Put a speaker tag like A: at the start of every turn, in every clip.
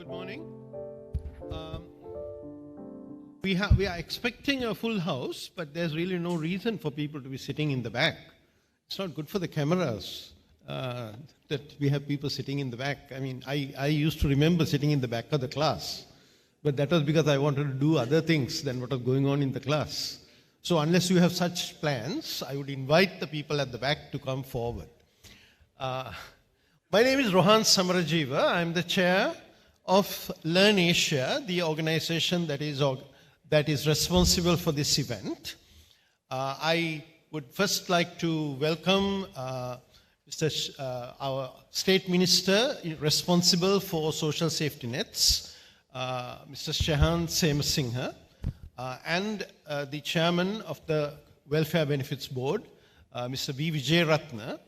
A: Good morning. We are expecting a full house, but there's really no reason for people to be sitting in the back. It's not good for the cameras that we have people sitting in the back. I mean, I used to remember sitting in the back of the class, but that was because I wanted to do other things than what was going on in the class. So unless you have such plans, I would invite the people at the back to come forward. My name is Rohan Samarajiva. I'm the chair of LIRNEasia, the organization that is responsible for this event. I would first like to welcome our State Minister responsible for social safety nets, Mr. Shehan Semasinghe, and the chairman of the Welfare Benefits Board, Mr. V. Vijayaratna.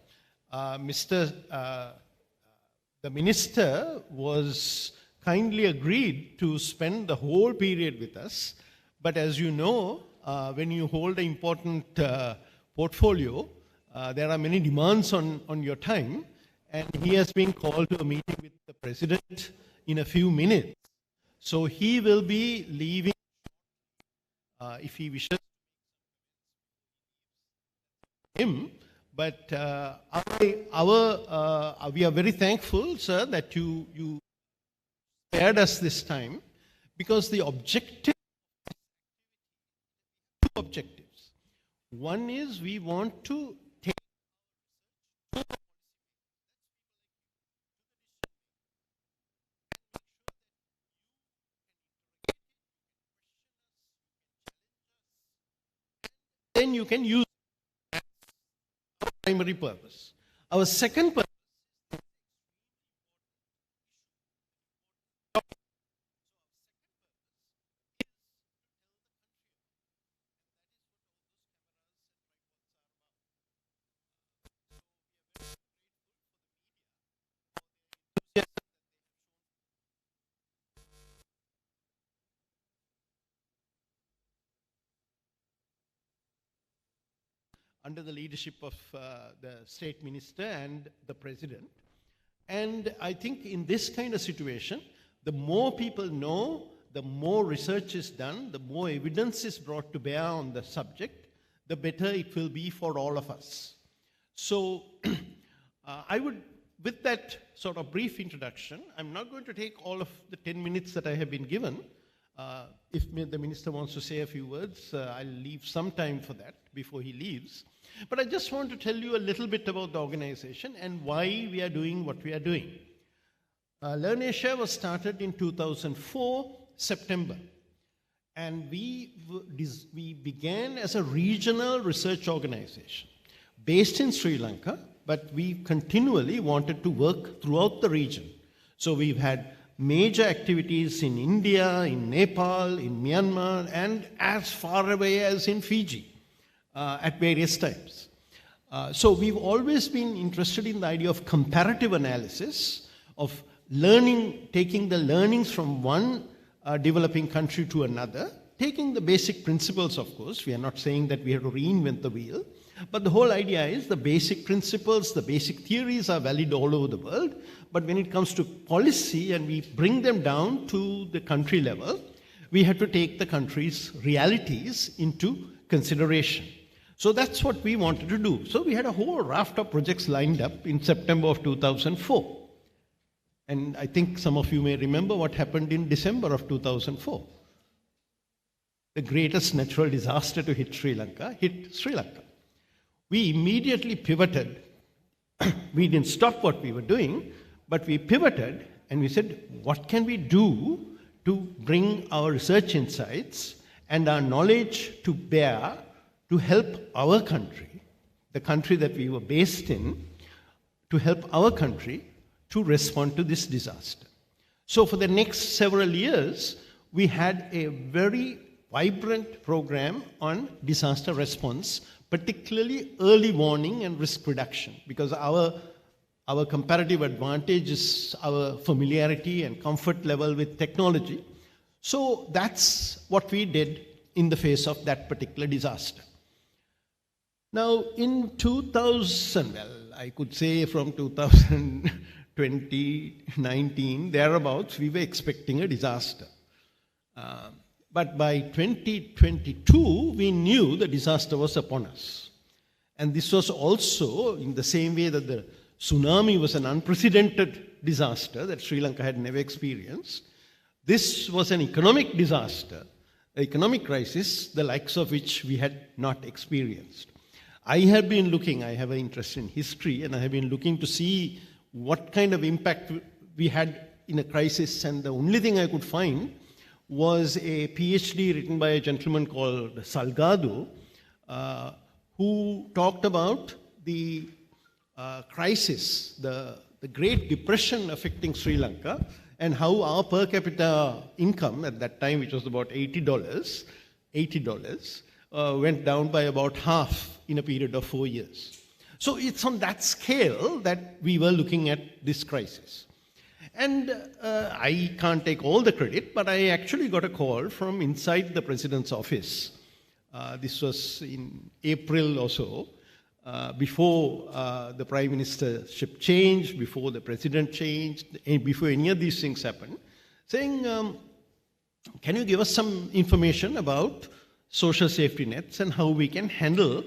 A: The minister was kindly agreed to spend the whole period with us. But as you know, when you hold an important portfolio, there are many demands on your time. And he has been called to a meeting with the president in a few minutes. So he will be leaving if he wishes him. But we are very thankful, sir, that you spared us this time, because the objective, two objectives. One is we want to take then you can use our primary purpose. Our second purpose under the leadership of the State Minister and the President. And I think in this kind of situation, the more people know, the more research is done, the more evidence is brought to bear on the subject, the better it will be for all of us. So I would, with that sort of brief introduction, I'm not going to take all of the 10 minutes that I have been given. If the minister wants to say a few words, I'll leave some time for that before he leaves. But I just want to tell you a little bit about the organization and why we are doing what we are doing. LIRNEasia was started in 2004, September. And we began as a regional research organization based in Sri Lanka, but we continually wanted to work throughout the region. So we've had major activities in India, in Nepal, in Myanmar, and as far away as in Fiji at various times. So we've always been interested in the idea of comparative analysis, of learning, taking the learnings from one developing country to another, taking the basic principles, of course. We are not saying that we have to reinvent the wheel, but the whole idea is the basic principles, the basic theories are valid all over the world. But when it comes to policy and we bring them down to the country level, we have to take the country's realities into consideration. So that's what we wanted to do. So we had a whole raft of projects lined up in September of 2004. And I think some of you may remember what happened in December of 2004. The greatest natural disaster to hit Sri Lanka hit Sri Lanka. We immediately pivoted. We didn't stop what we were doing, but we pivoted and we said, what can we do to bring our research insights and our knowledge to bear to help our country, the country that we were based in, to help our country to respond to this disaster. So for the next several years, we had a very vibrant program on disaster response, particularly early warning and risk reduction, because our comparative advantage is our familiarity and comfort level with technology. So that's what we did in the face of that particular disaster. Now, in 2000, well, I could say from 2000 2019, thereabouts, we were expecting a disaster. But by 2022, we knew the disaster was upon us. And this was also in the same way that the tsunami was an unprecedented disaster that Sri Lanka had never experienced. This was an economic disaster, an economic crisis, the likes of which we had not experienced. I have been looking, I have an interest in history, and I have been looking to see what kind of impact we had in a crisis, and the only thing I could find was a PhD written by a gentleman called Salgado, who talked about the crisis, the Great Depression affecting Sri Lanka, and how our per capita income at that time, which was about $80, went down by about half in a period of 4 years. So it's on that scale that we were looking at this crisis. And I can't take all the credit, but I actually got a call from inside the president's office. This was in April or so, before the prime ministership changed, before the president changed, and before any of these things happened, saying, can you give us some information about social safety nets and how we can handle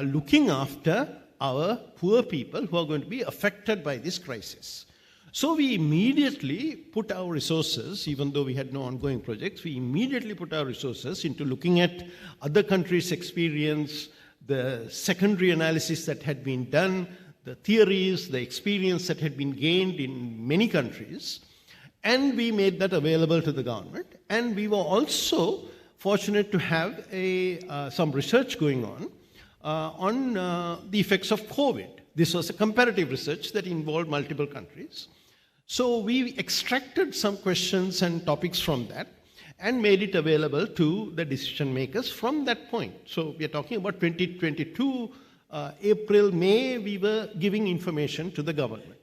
A: looking after our poor people who are going to be affected by this crisis? So we immediately put our resources, even though we had no ongoing projects, we immediately put our resources into looking at other countries' experience, the secondary analysis that had been done, the theories, the experience that had been gained in many countries, and we made that available to the government. And we were also fortunate to have some research going on the effects of COVID. This was a comparative research that involved multiple countries. So we extracted some questions and topics from that and made it available to the decision makers from that point. So we are talking about 2022, April, May, we were giving information to the government.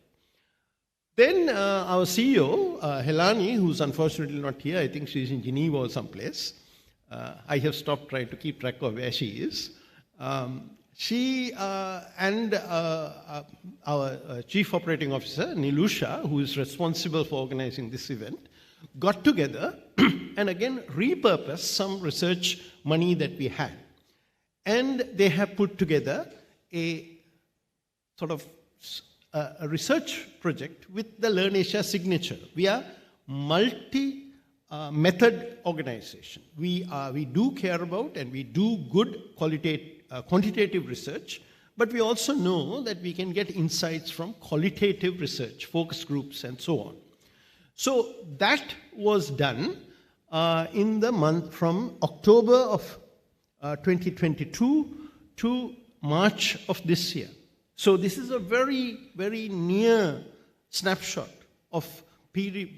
A: Then our CEO, Helani, who's unfortunately not here, I think she's in Geneva or someplace. I have stopped trying to keep track of where she is. She and our Chief Operating Officer, Nilusha, who is responsible for organizing this event, got together and again repurposed some research money that we had. And they have put together a sort of a research project with the LIRNEasia signature. We are multi-method organization. We do care about and we do good quantitative research, but we also know that we can get insights from qualitative research, focus groups, and so on. So that was done in the month from October of 2022 to March of this year. So this is a very, very near snapshot of period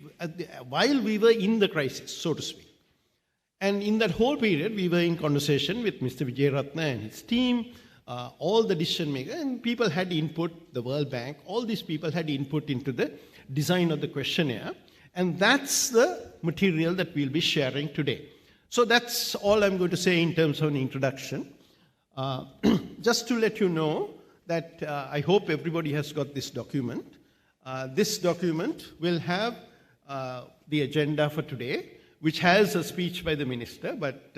A: while we were in the crisis, so to speak. And in that whole period, we were in conversation with Mr. Vijayaratna and his team, all the decision makers, and people had input, the World Bank, all these people had input into the design of the questionnaire. And that's the material that we'll be sharing today. So that's all I'm going to say in terms of an introduction. Just to let you know that I hope everybody has got this document. This document will have the agenda for today, which has a speech by the minister, but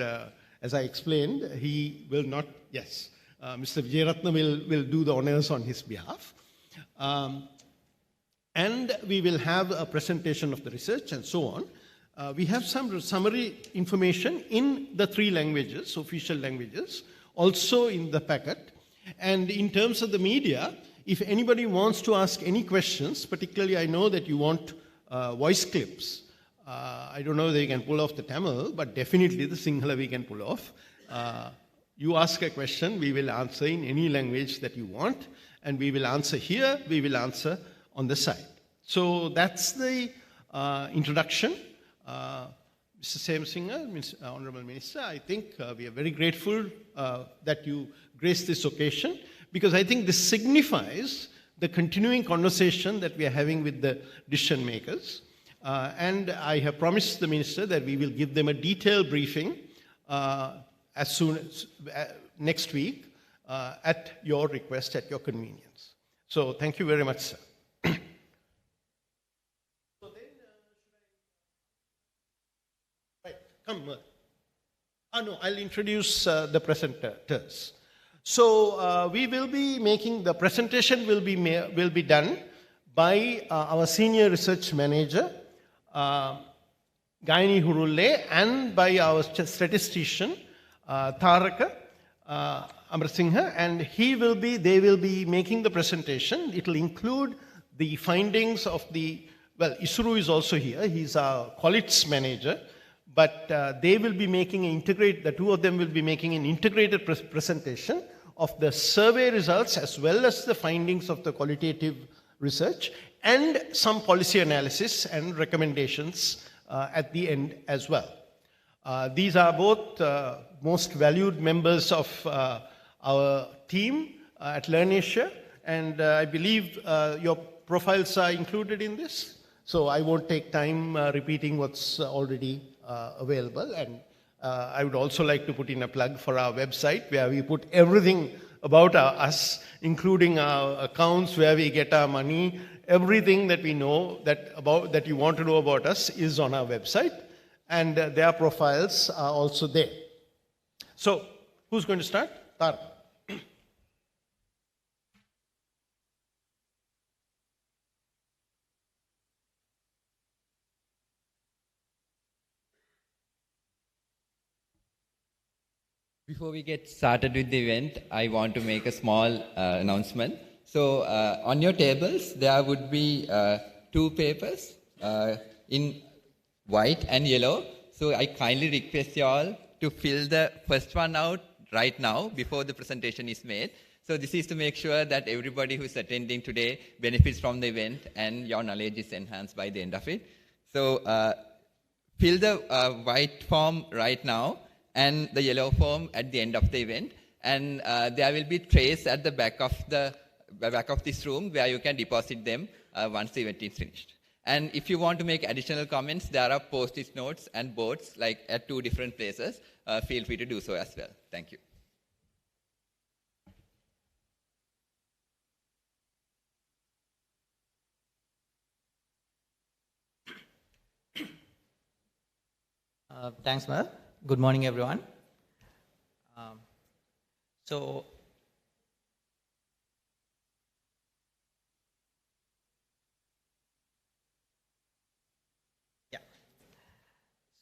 A: as I explained, he will not, yes, Mr. Vijayaratna will do the honors on his behalf. And we will have a presentation of the research and so on. We have some summary information in the 3 languages, official languages, also in the packet. And in terms of the media, if anybody wants to ask any questions, particularly I know that you want voice clips. I don't know whether you can pull off the Tamil, but definitely the Sinhala we can pull off. You ask a question, we will answer in any language that you want, and we will answer here, we will answer on the side. So that's the introduction. Mr. Samsingha, Honorable Minister, I think we are very grateful that you graced this occasion, because I think this signifies the continuing conversation that we are having with the decision makers. And I have promised the Minister that we will give them a detailed briefing as soon as next week at your request, at your convenience. So thank you very much, sir. Come. No, I'll introduce the presenters. So we will be making, the presentation will be done by our senior research manager, Gaini Hurulle, and by our statistician, Tharaka Amrasinghe, and they will be making the presentation. It will include the findings of Isuru is also here. He's our qualits manager, but they will be making the two of them will be making an integrated presentation of the survey results as well as the findings of the qualitative research and some policy analysis and recommendations at the end as well. These are both most valued members of our team at LIRNEasia, and I believe your profiles are included in this, so I won't take time repeating what's already available. And I would also like to put in a plug for our website where we put everything about us, including our accounts, where we get our money. Everything that we know that you want to know about us is on our website, and their profiles are also there. So, who's going to start? Tar.
B: Before we get started with the event, I want to make a small announcement. So on your tables, there would be two papers in white and yellow. So I kindly request you all to fill the first one out right now before the presentation is made. So this is to make sure that everybody who is attending today benefits from the event and your knowledge is enhanced by the end of it. So fill the white form right now and the yellow form at the end of the event. And there will be trays at the back of this room where you can deposit them once the event is finished. And if you want to make additional comments, there are post-it notes and boards like at two different places. Feel free to do so as well. Thank you.
C: Thanks, Mer. Good morning, everyone.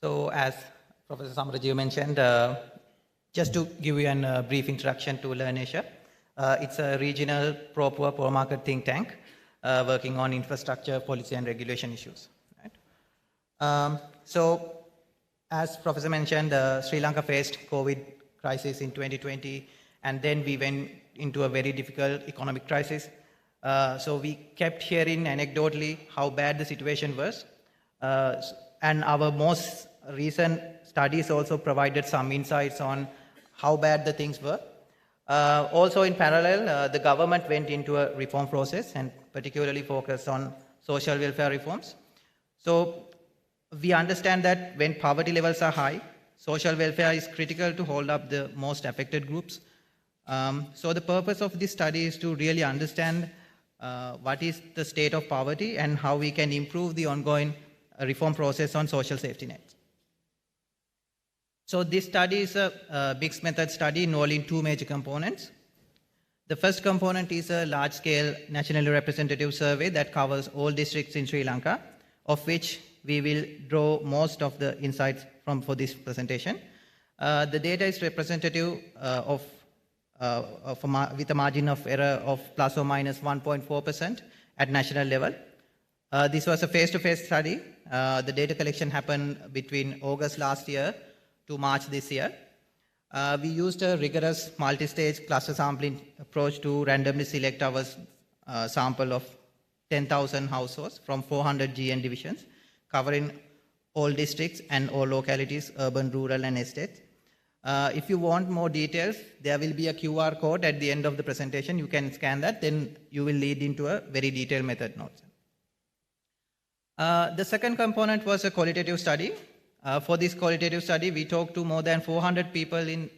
C: So as Professor Samurdhi mentioned, just to give you a brief introduction to LIRNEasia, it's a regional pro-poor, pro-market think tank working on infrastructure, policy, and regulation issues. Right? So, as Professor mentioned, Sri Lanka faced COVID crisis in 2020, and then we went into a very difficult economic crisis. So we kept hearing anecdotally how bad the situation was, and our most recent studies also provided some insights on how bad the things were. Also in parallel, the government went into a reform process and particularly focused on social welfare reforms. So we understand that when poverty levels are high, social welfare is critical to hold up the most affected groups. So the purpose of this study is to really understand what is the state of poverty and how we can improve the ongoing reform process on social safety nets. So this study is a mixed method study involving two major components. The first component is a large-scale nationally representative survey that covers all districts in Sri Lanka, of which we will draw most of the insights for this presentation. The data is representative with a margin of error of plus or minus 1.4% at national level. This was a face-to-face study. The data collection happened between August last year to March this year. We used a rigorous multi-stage cluster sampling approach to randomly select our sample of 10,000 households from 400 GN divisions, covering all districts and all localities, urban, rural, and estates. If you want more details, there will be a QR code at the end of the presentation. You can scan that, then you will lead into a very detailed method notes. The second component was a qualitative study. For this qualitative study, we talked to more than 400 people in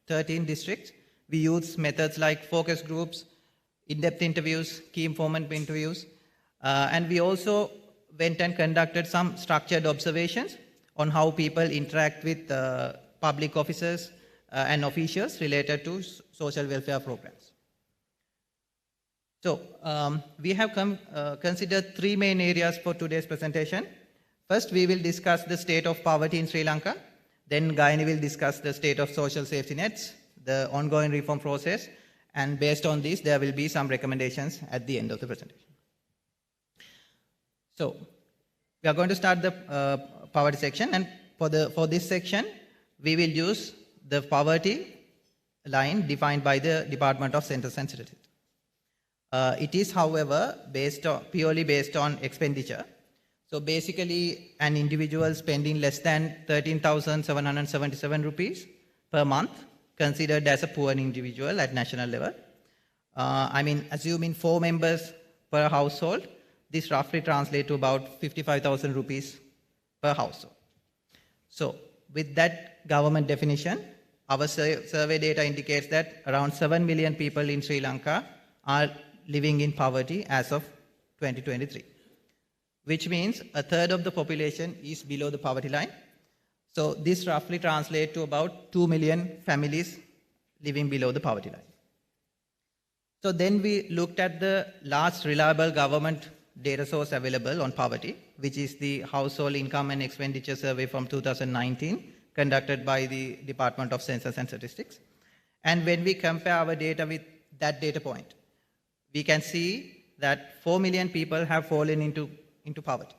C: 13 districts. We used methods like focus groups, in-depth interviews, key informant interviews, and we also went and conducted some structured observations on how people interact with public officers and officials related to social welfare programs. So we have considered three main areas for today's presentation. First, we will discuss the state of poverty in Sri Lanka. Then Gaini will discuss the state of social safety nets, the ongoing reform process, and based on this, there will be some recommendations at the end of the presentation. So we are going to start the poverty section, and for this section, we will use the poverty line defined by the Department of Census and Statistics. It is, however, purely based on expenditure. So basically, an individual spending less than 13,777 rupees per month considered as a poor individual at national level. Assuming 4 members per household, this roughly translates to about 55,000 rupees per household. So with that government definition, our survey data indicates that around 7 million people in Sri Lanka are living in poverty as of 2023, which means a third of the population is below the poverty line. So this roughly translates to about 2 million families living below the poverty line. So then we looked at the last reliable government data source available on poverty, which is the Household Income and Expenditure Survey from 2019, conducted by the Department of Census and Statistics. And when we compare our data with that data point, we can see that 4 million people have fallen into poverty.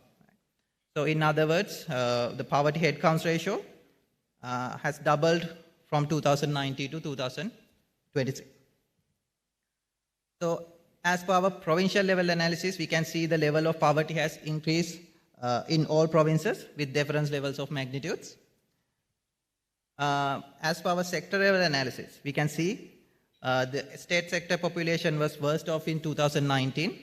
C: So in other words, the poverty head count ratio has doubled from 2019 to 2023. So as per our provincial level analysis, we can see the level of poverty has increased in all provinces with different levels of magnitudes. As per our sector level analysis, we can see the state sector population was worst off in 2019,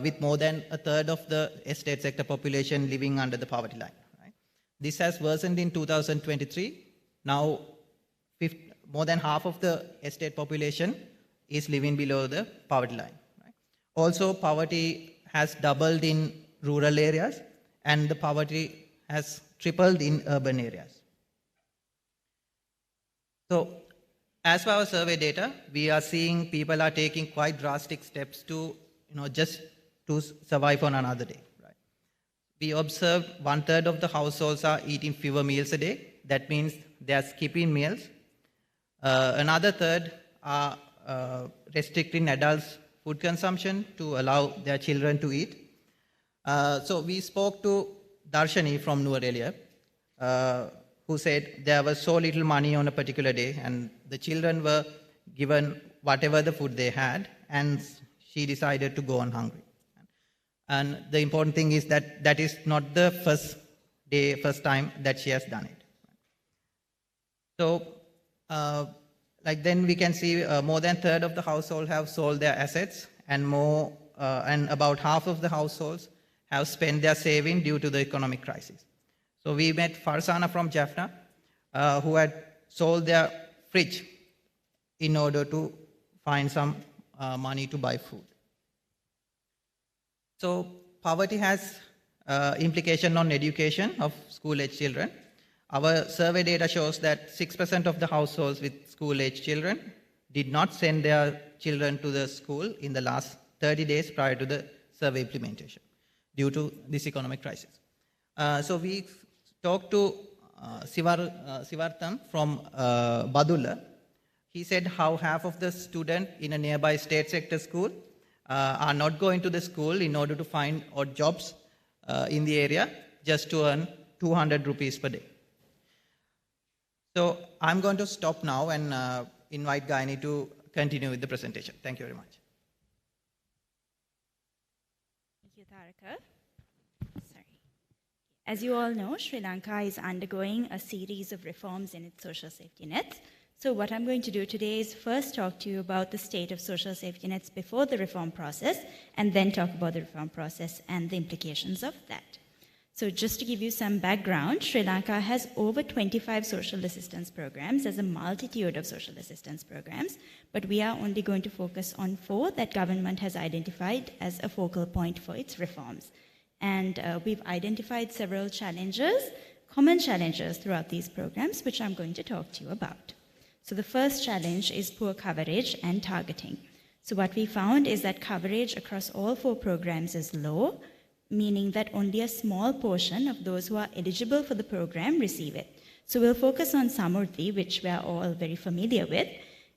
C: with more than a third of the estate sector population living under the poverty line. Right? This has worsened in 2023. Now, more than half of the estate population is living below the poverty line. Right? Also, poverty has doubled in rural areas, and the poverty has tripled in urban areas. So, as for our survey data, we are seeing people are taking quite drastic steps to just to survive on another day. Right? We observed 1/3 of the households are eating fewer meals a day. That means they are skipping meals. Another third are restricting adults' food consumption to allow their children to eat. So we spoke to Darshani from Nuwara earlier, who said there was so little money on a particular day, and the children were given whatever the food they had, and she decided to go on hungry. And the important thing is that that is not the first time that she has done it. So, then we can see more than a third of the household have sold their assets, and about half of the households have spent their saving due to the economic crisis. So we met Farzana from Jaffna, who had sold their fridge in order to find some money to buy food. So poverty has implication on education of school-age children. Our survey data shows that 6% of the households with school-age children did not send their children to the school in the last 30 days prior to the survey implementation due to this economic crisis. So we talked to Sivartham from Badulla. He said how half of the students in a nearby state sector school are not going to the school in order to find odd jobs in the area just to earn 200 rupees per day. So I'm going to stop now and invite Gaini to continue with the presentation. Thank you very much.
D: Thank you, Taraka. Sorry. As you all know, Sri Lanka is undergoing a series of reforms in its social safety nets. So what I'm going to do today is first talk to you about the state of social safety nets before the reform process, and then talk about the reform process and the implications of that. So just to give you some background, Sri Lanka has over 25 social assistance programs. There's a multitude of social assistance programs, but we are only going to focus on 4 that government has identified as a focal point for its reforms. And we've identified several challenges common challenges throughout these programs, which I'm going to talk to you about. So the first challenge is poor coverage and targeting. So what we found is that coverage across all 4 programs is low, meaning that only a small portion of those who are eligible for the program receive it. So we'll focus on Samurdhi, which we are all very familiar with,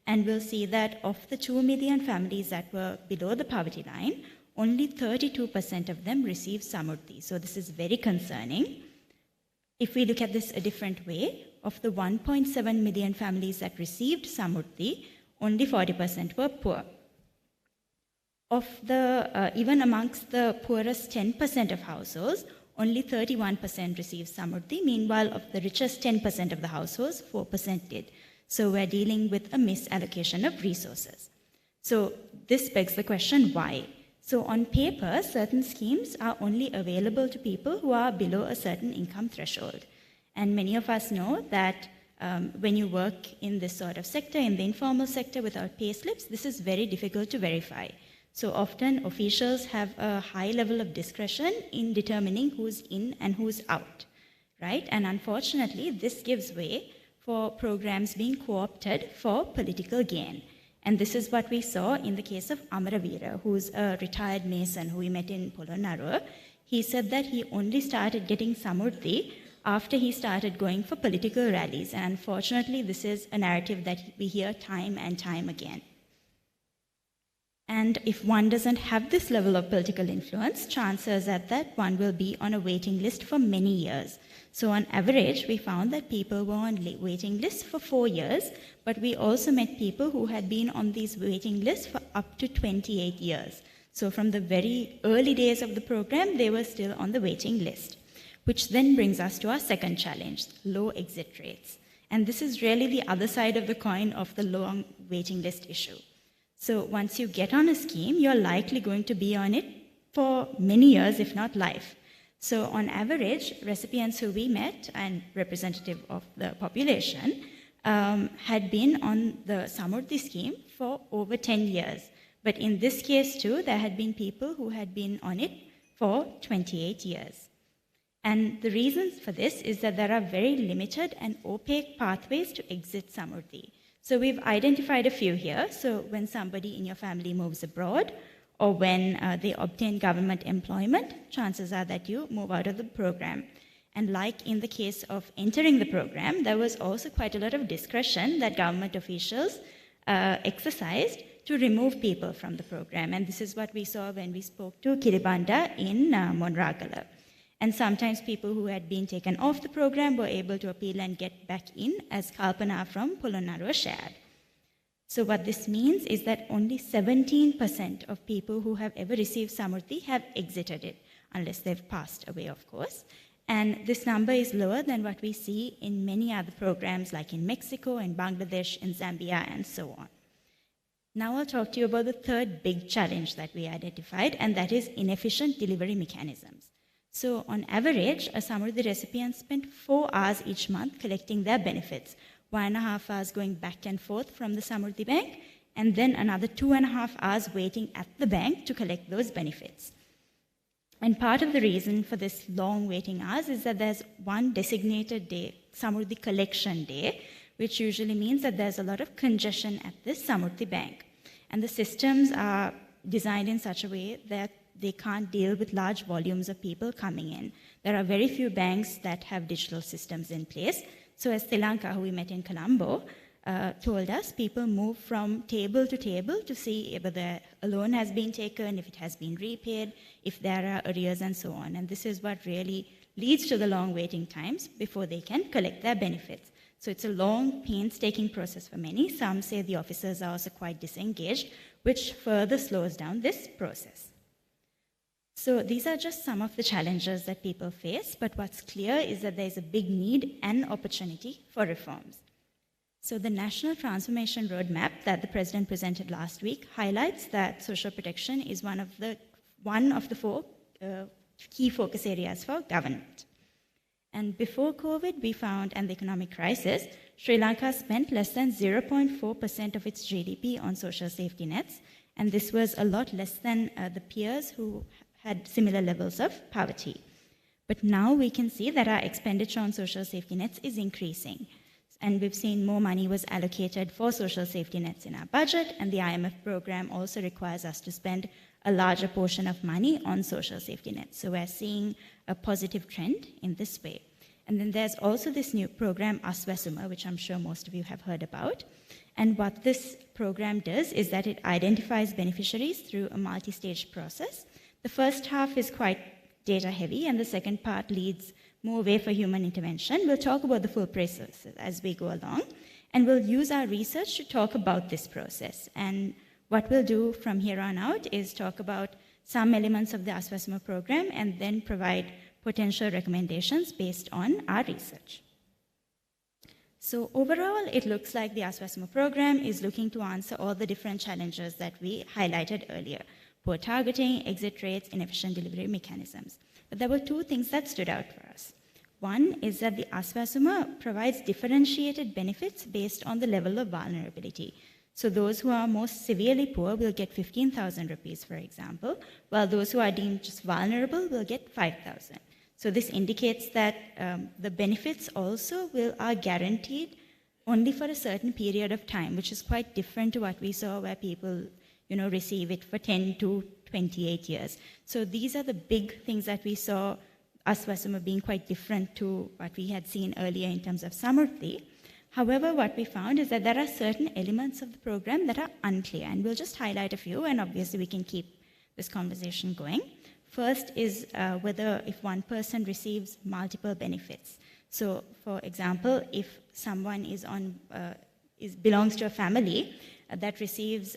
D: and we'll see that of the 2 million families that were below the poverty line, only 32% of them received Samurdhi. So this is very concerning. If we look at this a different way, of the 1.7 million families that received Samurdhi, only 40% were poor. Of the, even amongst the poorest 10% of households, only 31% received Samurdhi. Meanwhile, of the richest 10% of the households, 4% did. So we're dealing with a misallocation of resources. So this begs the question, why? So on paper, certain schemes are only available to people who are below a certain income threshold. And many of us know that when you work in this sort of sector, in the informal sector without pay slips, this is very difficult to verify. So often officials have a high level of discretion in determining who's in and who's out, right? And unfortunately, this gives way for programs being co-opted for political gain. And this is what we saw in the case of Amaravira, who's a retired mason who we met in Polonnaruwa. He said that he only started getting Samurdhi after he started going for political rallies. And unfortunately, this is a narrative that we hear time and time again. And if one doesn't have this level of political influence, chances are that one will be on a waiting list for many years. So on average, we found that people were on waiting lists for 4 years, but we also met people who had been on these waiting lists for up to 28 years. So from the very early days of the program, they were still on the waiting list, which then brings us to our second challenge, low exit rates. And this is really the other side of the coin of the long waiting list issue. So once you get on a scheme, you're likely going to be on it for many years, if not life. So on average, recipients who we met, and representative of the population, had been on the Samurdhi scheme for over 10 years. But in this case too, there had been people who had been on it for 28 years. And the reasons for this is that there are very limited and opaque pathways to exit Samurdhi. So we've identified a few here. So when somebody in your family moves abroad, or when they obtain government employment, chances are that you move out of the program. And like in the case of entering the program, there was also quite a lot of discretion that government officials exercised to remove people from the program. And this is what we saw when we spoke to Kiribanda in Monragala. And sometimes people who had been taken off the program were able to appeal and get back in, as Kalpana from Polonnaruwa shared. So what this means is that only 17% of people who have ever received Samurdhi have exited it, unless they've passed away, of course. And this number is lower than what we see in many other programs, like in Mexico, in Bangladesh, in Zambia, and so on. Now I'll talk to you about the third big challenge that we identified, and that is inefficient delivery mechanisms. So on average, a Samurdhi recipient spent 4 hours each month collecting their benefits, 1.5 hours going back and forth from the Samurdhi bank, and then another 2.5 hours waiting at the bank to collect those benefits. And part of the reason for this long waiting hours is that there's one designated day, Samurdhi collection day, which usually means that there's a lot of congestion at this Samurdhi bank. And the systems are designed in such a way that they can't deal with large volumes of people coming in. There are very few banks that have digital systems in place. So as Sri Lanka, who we met in Colombo, told us, people move from table to table to see whether a loan has been taken, if it has been repaid, if there are arrears, and so on. And this is what really leads to the long waiting times before they can collect their benefits. So it's a long, painstaking process for many. Some say the officers are also quite disengaged, which further slows down this process. So these are just some of the challenges that people face, but what's clear is that there's a big need and opportunity for reforms. So the National Transformation Roadmap that the President presented last week highlights that social protection is one of the 4 key focus areas for government. And before COVID, we found, and the economic crisis, Sri Lanka spent less than 0.4% of its GDP on social safety nets, and this was a lot less than the peers who had similar levels of poverty. But now we can see that our expenditure on social safety nets is increasing. And we've seen more money was allocated for social safety nets in our budget, and the IMF program also requires us to spend a larger portion of money on social safety nets. So we're seeing a positive trend in this way. And then there's also this new program, Aswasuma, which I'm sure most of you have heard about. And what this program does is that it identifies beneficiaries through a multi-stage process. The first half is quite data heavy, and the second part leads more way for human intervention. We'll talk about the full process as we go along, and we'll use our research to talk about this process. And what we'll do from here on out is talk about some elements of the Aswasuma program and then provide potential recommendations based on our research. So overall, it looks like the Aswasuma program is looking to answer all the different challenges that we highlighted earlier: poor targeting, exit rates, inefficient delivery mechanisms. But there were two things that stood out for us. One is that the Aswasuma provides differentiated benefits based on the level of vulnerability. So those who are most severely poor will get 15,000 rupees, for example, while those who are deemed just vulnerable will get 5,000. So this indicates that the benefits also are guaranteed only for a certain period of time, which is quite different to what we saw where people receive it for 10 to 28 years. So these are the big things that we saw Aswasuma being quite different to what we had seen earlier in terms of Samurdhi. However, what we found is that there are certain elements of the program that are unclear, and we'll just highlight a few, and obviously we can keep this conversation going. First is whether if one person receives multiple benefits. So, for example, if someone belongs to a family that receives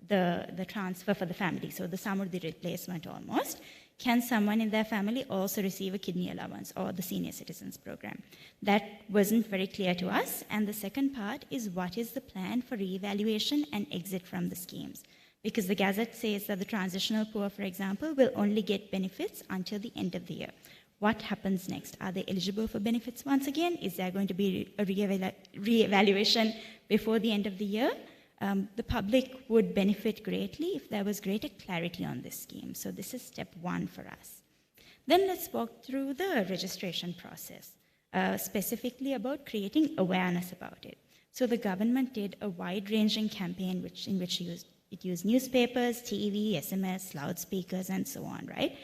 D: the transfer for the family, so the Samurdhi replacement almost, can someone in their family also receive a kidney allowance or the senior citizens program? That wasn't very clear to us. And the second part is what is the plan for re-evaluation and exit from the schemes? Because the Gazette says that the transitional poor, for example, will only get benefits until the end of the year. What happens next? Are they eligible for benefits once again? Is there going to be a re-evaluation before the end of the year? The public would benefit greatly if there was greater clarity on this scheme. So this is step one for us. Then let's walk through the registration process, specifically about creating awareness about it. So the government did a wide-ranging campaign in which it used newspapers, TV, SMS, loudspeakers, and so on, right,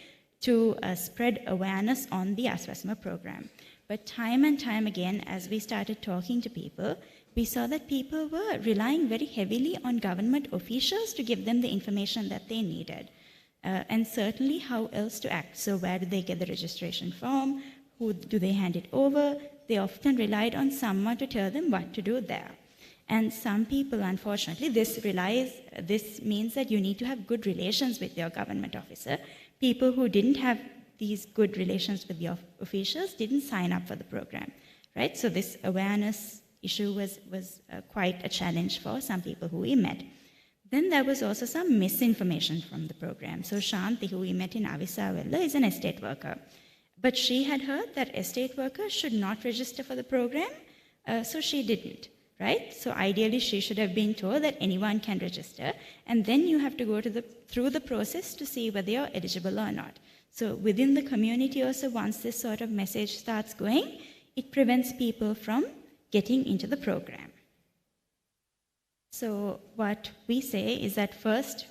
D: to spread awareness on the Aswasuma program. But time and time again, as we started talking to people, we saw that people were relying very heavily on government officials to give them the information that they needed. And certainly how else to act. So where do they get the registration form? Who do they hand it over? They often relied on someone to tell them what to do there. And some people, unfortunately, this means that you need to have good relations with your government officer. People who didn't have these good relations with the officials didn't sign up for the program, right? So this awareness issue was quite a challenge for some people who we met. Then there was also some misinformation from the program. So Shanti, who we met in Avisavella, is an estate worker. But she had heard that estate workers should not register for the program, so she didn't, right? So ideally, she should have been told that anyone can register, and then you have to go through the process to see whether you're eligible or not. So within the community also, once this sort of message starts going, it prevents people from getting into the program. So what we say is that first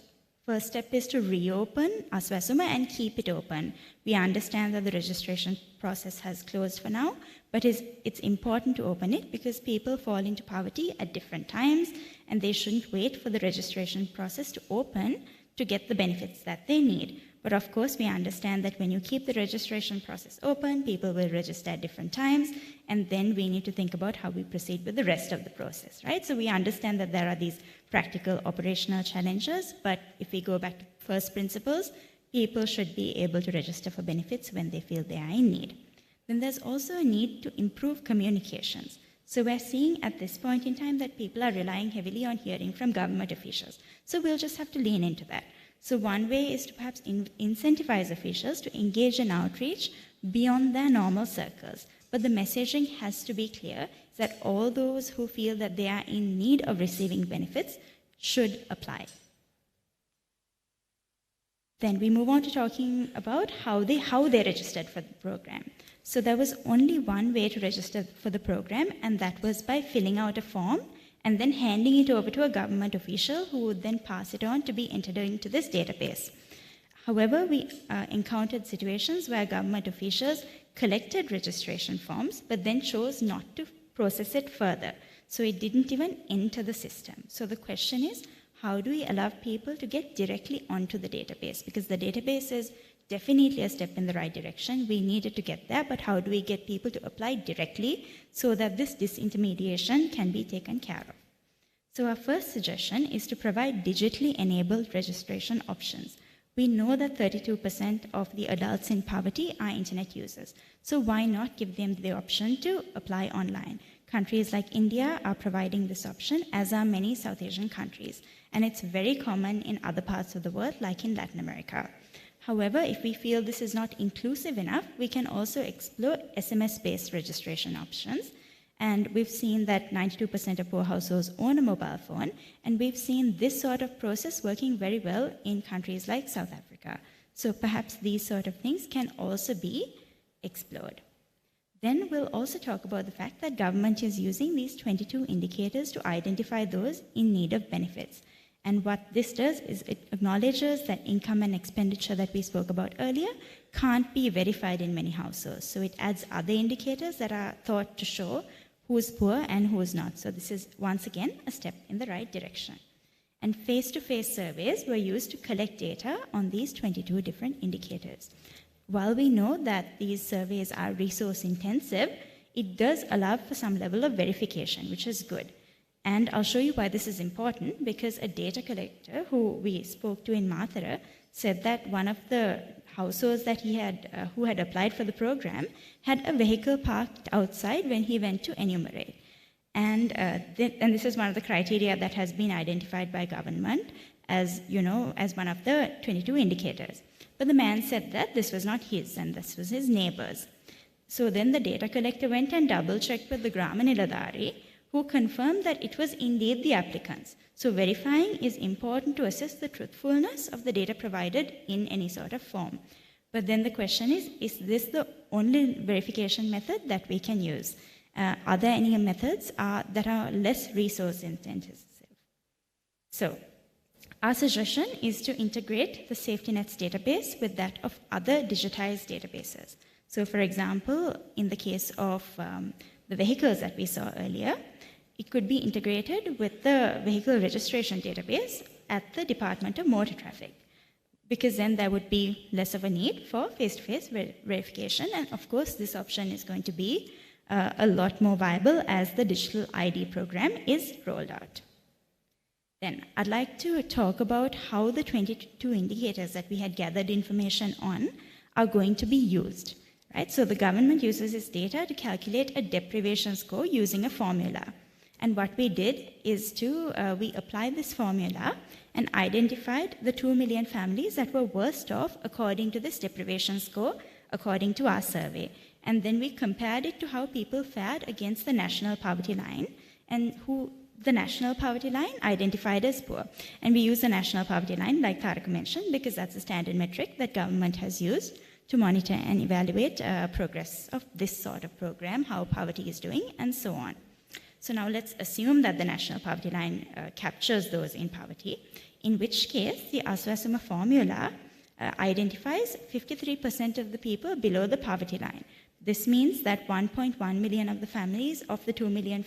D: step is to reopen Aswasuma and keep it open. We understand that the registration process has closed for now, but it's important to open it because people fall into poverty at different times, and they shouldn't wait for the registration process to open to get the benefits that they need. But of course, we understand that when you keep the registration process open, people will register at different times, and then we need to think about how we proceed with the rest of the process, right? So we understand that there are these practical operational challenges, but if we go back to first principles, people should be able to register for benefits when they feel they are in need. Then there's also a need to improve communications. So we're seeing at this point in time that people are relying heavily on hearing from government officials. So we'll just have to lean into that. So one way is to perhaps incentivize officials to engage in outreach beyond their normal circles. But the messaging has to be clear that all those who feel that they are in need of receiving benefits should apply. Then we move on to talking about how they registered for the program. So there was only one way to register for the program, and that was by filling out a form and then handing it over to a government official who would then pass it on to be entered into this database. However, we encountered situations where government officials collected registration forms but then chose not to process it further. So it didn't even enter the system. So the question is, how do we allow people to get directly onto the database? Because the database is definitely a step in the right direction. We needed to get there, but how do we get people to apply directly so that this disintermediation can be taken care of? So our first suggestion is to provide digitally enabled registration options. We know that 32% of the adults in poverty are internet users. So why not give them the option to apply online? Countries like India are providing this option, as are many South Asian countries. And it's very common in other parts of the world, like in Latin America. However, if we feel this is not inclusive enough, we can also explore SMS-based registration options. And we've seen that 92% of poor households own a mobile phone, and we've seen this sort of process working very well in countries like South Africa. So perhaps these sort of things can also be explored. Then we'll also talk about the fact that government is using these 22 indicators to identify those in need of benefits. And what this does is it acknowledges that income and expenditure that we spoke about earlier can't be verified in many households. So it adds other indicators that are thought to show who's poor and who's not. So this is, once again, a step in the right direction. And face-to-face surveys were used to collect data on these 22 different indicators. While we know that these surveys are resource intensive, it does allow for some level of verification, which is good. And I'll show you why this is important, because a data collector who we spoke to in Mathura said that one of the households that he had, who had applied for the program, had a vehicle parked outside when he went to enumerate. And this is one of the criteria that has been identified by government as, as one of the 22 indicators. But the man said that this was not his, and this was his neighbor's. So then the data collector went and double-checked with the Grama Niladhari, who confirmed that it was indeed the applicant's. So verifying is important to assess the truthfulness of the data provided in any sort of form. But then the question is this the only verification method that we can use? Are there any methods that are less resource intensive? So our suggestion is to integrate the safety nets database with that of other digitized databases. So for example, in the case of the vehicles that we saw earlier, it could be integrated with the vehicle registration database at the Department of Motor Traffic, because then there would be less of a need for face-to-face verification. And of course, this option is going to be a lot more viable as the digital ID program is rolled out. Then I'd like to talk about how the 22 indicators that we had gathered information on are going to be used. Right? So the government uses this data to calculate a deprivation score using a formula. And what we did is we applied this formula and identified the 2 million families that were worst off according to this deprivation score, according to our survey. And then we compared it to how people fared against the national poverty line, and who the national poverty line identified as poor. And we use the national poverty line, like Tharaka mentioned, because that's the standard metric that government has used to monitor and evaluate progress of this sort of program, how poverty is doing, and so on. So now let's assume that the national poverty line captures those in poverty, in which case the Aswasuma formula identifies 53% of the people below the poverty line. This means that 1.1 million of the families of the 2 million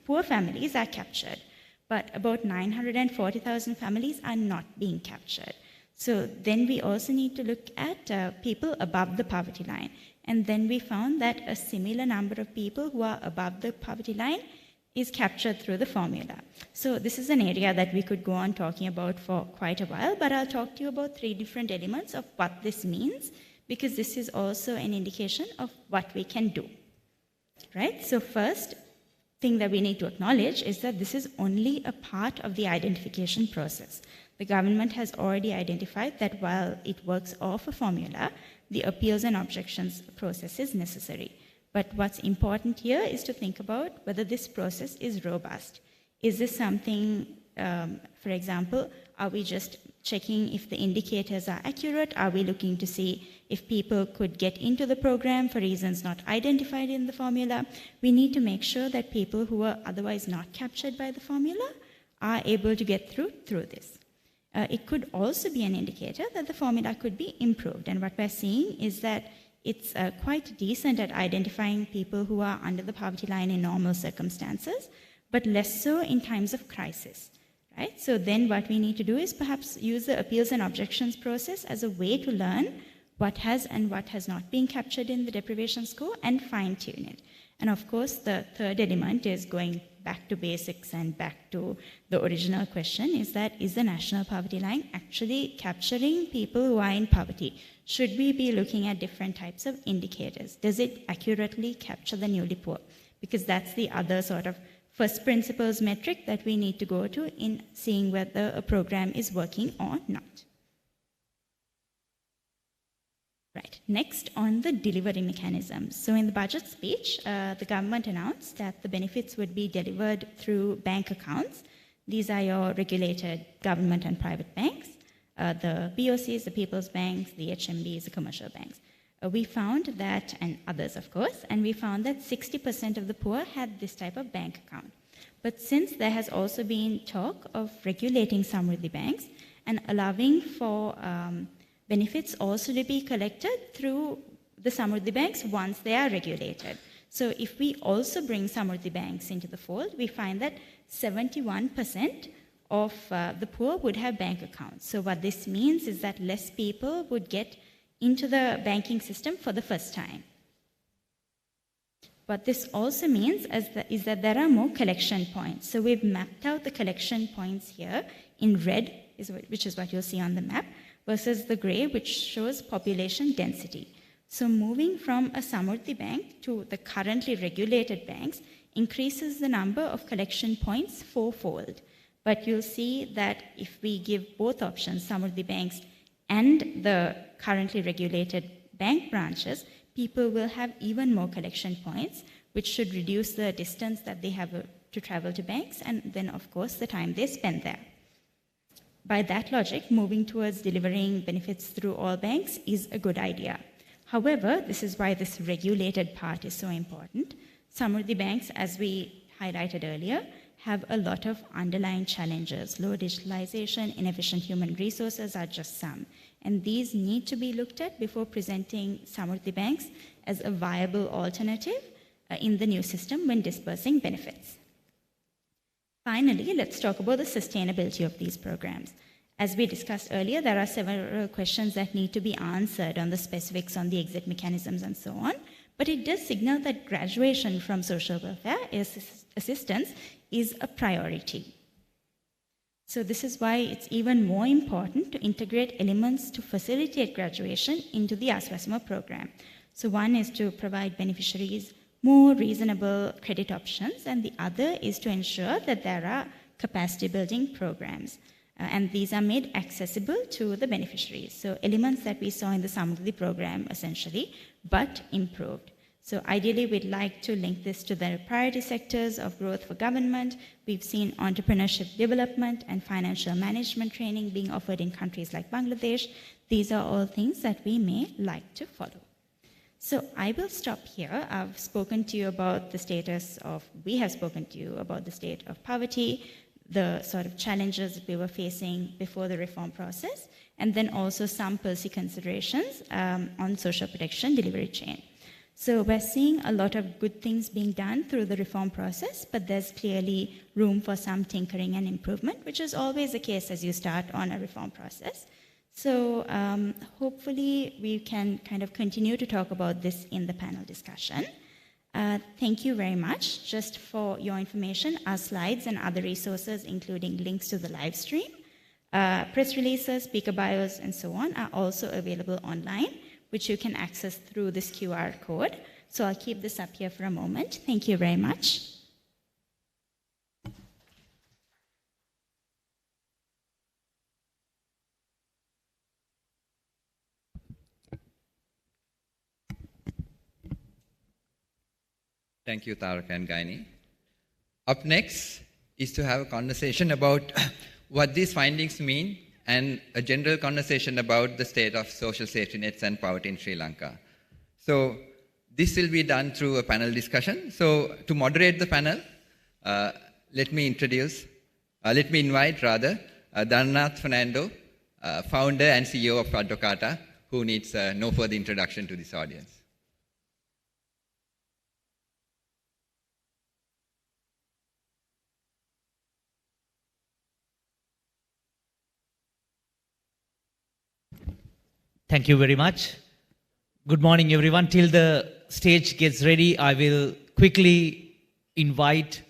D: poor families are captured, but about 940,000 families are not being captured. So then we also need to look at people above the poverty line. And then we found that a similar number of people who are above the poverty line is captured through the formula. So this is an area that we could go on talking about for quite a while, but I'll talk to you about 3 different elements of what this means, because this is also an indication of what we can do. Right? So first thing that we need to acknowledge is that this is only a part of the identification process. The government has already identified that while it works off a formula, the appeals and objections process is necessary. But what's important here is to think about whether this process is robust. Is this something, for example, are we just checking if the indicators are accurate? Are we looking to see if people could get into the program for reasons not identified in the formula? We need to make sure that people who are otherwise not captured by the formula are able to get through this. It could also be an indicator that the formula could be improved. And what we're seeing is that it's quite decent at identifying people who are under the poverty line in normal circumstances, but less so in times of crisis. Right? So then what we need to do is perhaps use the appeals and objections process as a way to learn what has and what has not been captured in the deprivation score and fine-tune it. And of course, the third element is going back to basics and back to the original question, is that is the national poverty line actually capturing people who are in poverty? Should we be looking at different types of indicators? Does it accurately capture the newly poor? Because that's the other sort of first principles metric that we need to go to in seeing whether a program is working or not. Right, next on the delivery mechanism. So in the budget speech, the government announced that the benefits would be delivered through bank accounts. These are your regulated government and private banks, the BOCs, the People's Banks, the HMBs, the commercial banks. We found that, and others of course, and we found that 60% of the poor had this type of bank account. But since there has also been talk of regulating Samurdhi banks and allowing for benefits also to be collected through the Samurdhi banks once they are regulated. So if we also bring Samurdhi banks into the fold, we find that 71% of the poor would have bank accounts. So what this means is that less people would get into the banking system for the first time. What this also means is that there are more collection points. So we've mapped out the collection points here in red, which is what you'll see on the map, versus the gray, which shows population density. So moving from a Samurdhi bank to the currently regulated banks increases the number of collection points fourfold. But you'll see that if we give both options, Samurdhi banks and the currently regulated bank branches, people will have even more collection points, which should reduce the distance that they have to travel to banks, and then, of course, the time they spend there. By that logic, moving towards delivering benefits through all banks is a good idea. However, this is why this regulated part is so important. Samurdhi banks, as we highlighted earlier, have a lot of underlying challenges. Low digitalization, inefficient human resources are just some. And these need to be looked at before presenting Samurdhi banks as a viable alternative in the new system when dispersing benefits. Finally, let's talk about the sustainability of these programs. As we discussed earlier, there are several questions that need to be answered on the specifics on the exit mechanisms and so on, but it does signal that graduation from social welfare assistance is a priority. So this is why it's even more important to integrate elements to facilitate graduation into the Aswasama program. So one is to provide beneficiaries more reasonable credit options, and the other is to ensure that there are capacity building programs. And these are made accessible to the beneficiaries. So elements that we saw in the Samurdhi program essentially, but improved. So ideally, we'd like to link this to the priority sectors of growth for government. We've seen entrepreneurship development and financial management training being offered in countries like Bangladesh. These are all things that we may like to follow. So I will stop here. I've spoken to you about the status of, we have spoken to you about the state of poverty, the sort of challenges that we were facing before the reform process, and then also some policy considerations on social protection delivery chain. So we're seeing a lot of good things being done through the reform process, but there's clearly room for some tinkering and improvement, which is always the case as you start on a reform process. So hopefully we can kind of continue to talk about this in the panel discussion. Thank you very much. Just for your information, our slides and other resources, including links to the live stream, press releases, speaker bios, and so on, are also available online, which you can access through this QR code. So I'll keep this up here for a moment. Thank you very much.
B: Thank you, Tarak and Gaini. Up next is to have a conversation about what these findings mean and a general conversation about the state of social safety nets and poverty in Sri Lanka. So this will be done through a panel discussion. So to moderate the panel, let me invite Dharnath Fernando, founder and CEO of Advocata, who needs no further introduction to this audience.
E: Thank you very much. Good morning, everyone. Till the stage gets ready, I will quickly invite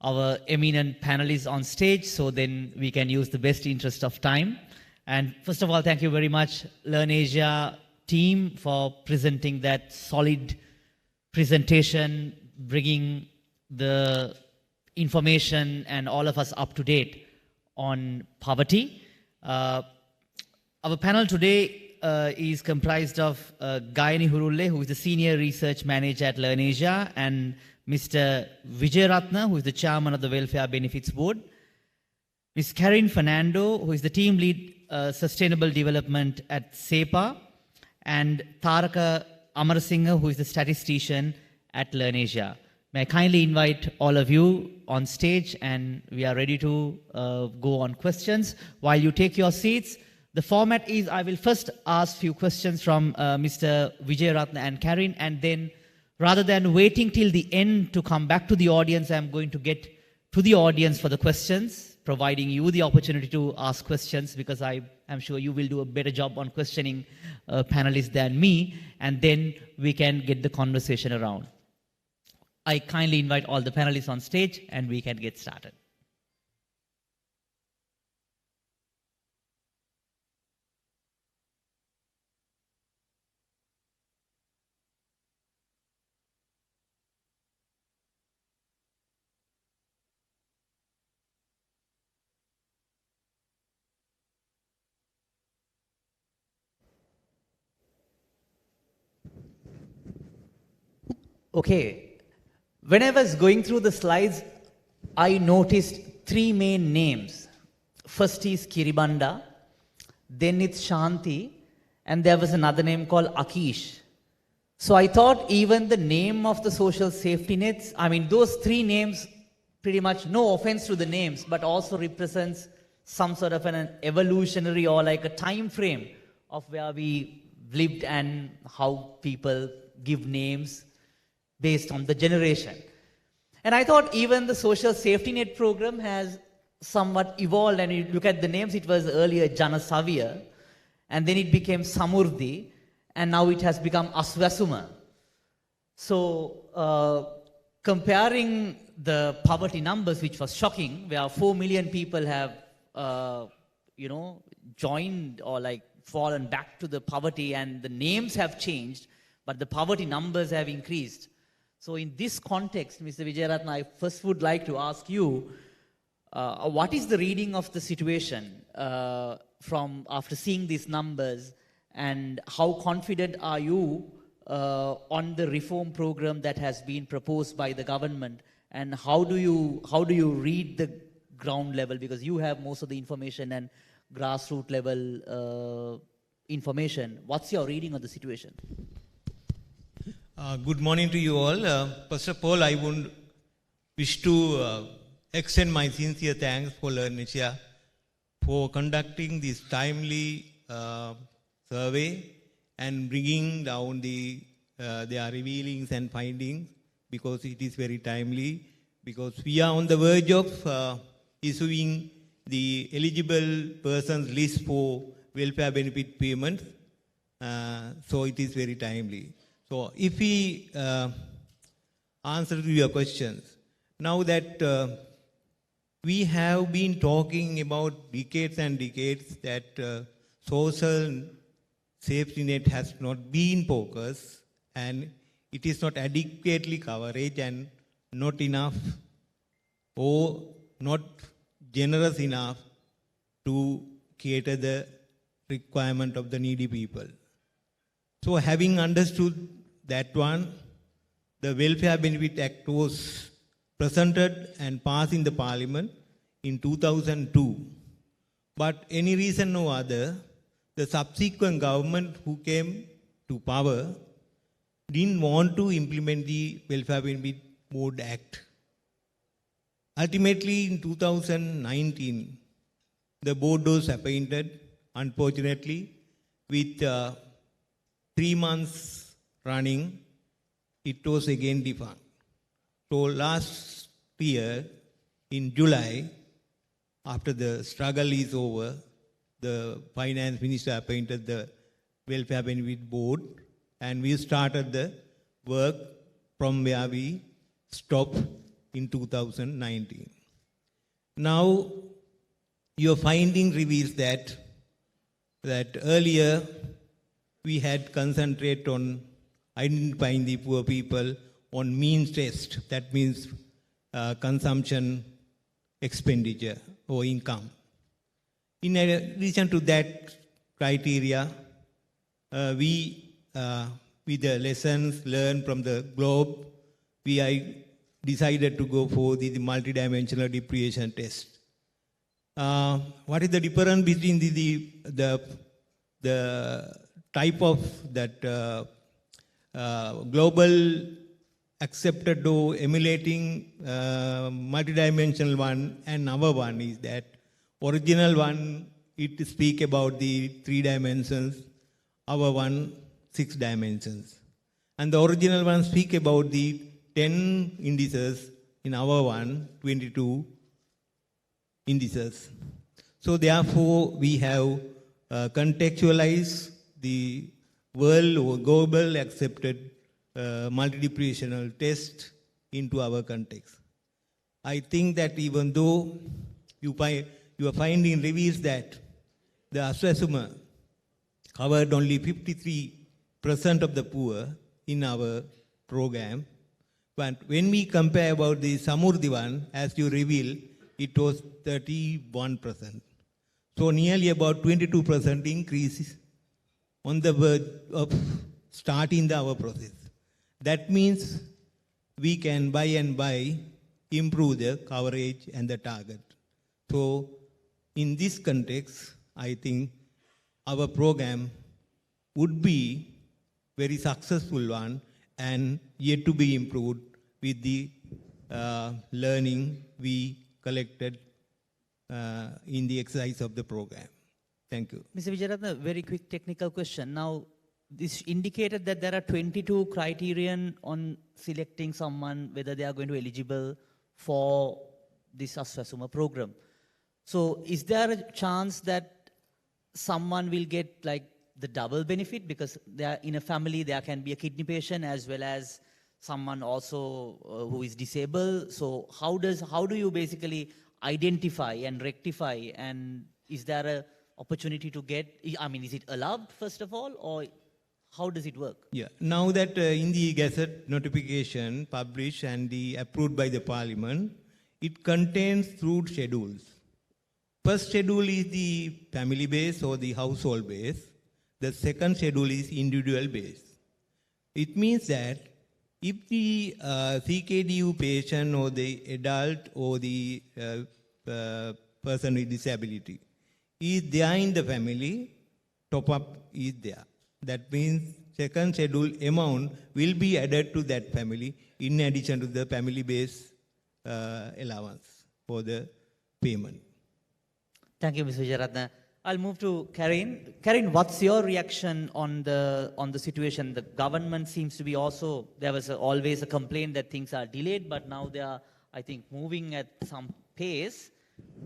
E: our eminent panelists on stage, so then we can use the best interest of time. And first of all, thank you very much, LIRNEasia team, for presenting that solid presentation, bringing the information and all of us up to date on poverty. Our panel today is comprised of Gayani Hurulle, who is the Senior Research Manager at LIRNEasia, and Mr. Vijayaratna, who is the Chairman of the Welfare Benefits Board, Ms. Karin Fernando, who is the Team Lead Sustainable Development at SEPA, and Taraka Amarasinghe, who is the Statistician at LIRNEasia. May I kindly invite all of you on stage, and we are ready to go on questions. While you take your seats, the format is I will first ask few questions from Mr. Vijayaratna and Karin, and then rather than waiting till the end to come back to the audience, I'm going to get to the audience for the questions, providing you the opportunity to ask questions, because I am sure you will do a better job on questioning panelists than me, and then we can get the conversation around. I kindly invite all the panelists on stage, and we can get started. Okay, when I was going through the slides, I noticed three main names. First is Kiribanda, then it's Shanti, and there was another name called Akish. So I thought even the name of the social safety nets, I mean those three names, pretty much no offense to the names, but also represents some sort of an evolutionary or like a time frame of where we lived and how people give names based on the generation. And I thought even the social safety net program has somewhat evolved, and you look at the names, it was earlier Jana Savia, and then it became Samurdhi, and now it has become Aswasuma. So comparing the poverty numbers, which was shocking, where 4 million people have joined or like fallen back to the poverty, and the names have changed, but the poverty numbers have increased. So in this context, Mr. Vijayaratna, I first would like to ask you, what is the reading of the situation from after seeing these numbers, and how confident are you on the reform program that has been proposed by the government, and how do you read the ground level, because you have most of the information and grassroots level information. What's your reading of the situation?
F: Good morning to you all. First of all, I would wish to extend my sincere thanks for LIRNEasia for conducting this timely survey and bringing down their revealings and findings, because it is very timely, because we are on the verge of issuing the eligible persons list for welfare benefit payments, so it is very timely. So if we answer to your questions, now that we have been talking about decades and decades that social safety net has not been focused, and it is not adequately coverage and not enough or not generous enough to cater the requirement of the needy people. So having understood that one, the Welfare Benefit Act was presented and passed in the Parliament in 2002 But any reason or other, the subsequent government who came to power didn't want to implement the Welfare Benefit Board Act. Ultimately, in 2019, the board was appointed, unfortunately, with 3 months running, it was again defunct. So last year, in July, after the struggle is over, the finance minister appointed the Welfare Benefit Board, and we started the work from where we stopped in 2019. Now, your finding reveals that earlier we had concentrated on identifying the poor people on means test, that means consumption, expenditure or income. In addition to that criteria, we, with the lessons learned from the globe, we decided to go for the multidimensional depreciation test. What is the difference between the type of that global accepted or emulating multidimensional one and our one is that original one, it speak about the 3 dimensions, our one 6 dimensions. And the original one speak about the 10 indices, in our one 22 indices. So therefore we have contextualized the world or global accepted multidimensional test into our context. I think that even though your finding reveals that the assessment covered only 53% of the poor in our program, but when we compare about the Samurdhi one, as you reveal, it was 31%. So nearly about 22% increase on the verge of starting our process. That means we can by and by improve the coverage and the target. So in this context, I think our program would be very successful one and yet to be improved with the learning we collected in the exercise of the program. Thank you.
E: Mr. Vijayaratna, very quick technical question. Now, this indicated that there are 22 criterion on selecting someone, whether they are going to be eligible for this Aswasuma program. So is there a chance that someone will get like the double benefit because they are in a family, there can be a kidney patient as well as someone also who is disabled? So how do you basically identify and rectify, and is there a opportunity to get, I mean, is it allowed first of all, or how does it work?
F: Yeah, now that in the Gazette notification published and approved by the Parliament, it contains 3 schedules. First schedule is the family base or the household base. The second schedule is individual base. It means that if the CKDU patient or the adult or the person with disability is there in the family, top up is there. That means second schedule amount will be added to that family in addition to the family base allowance for the payment.
E: Thank you, Mr. Vijayaratna. I'll move to Karin. Karin, what's your reaction on the situation? The government seems to be also, there was always a complaint that things are delayed, but now they are, I think, moving at some pace.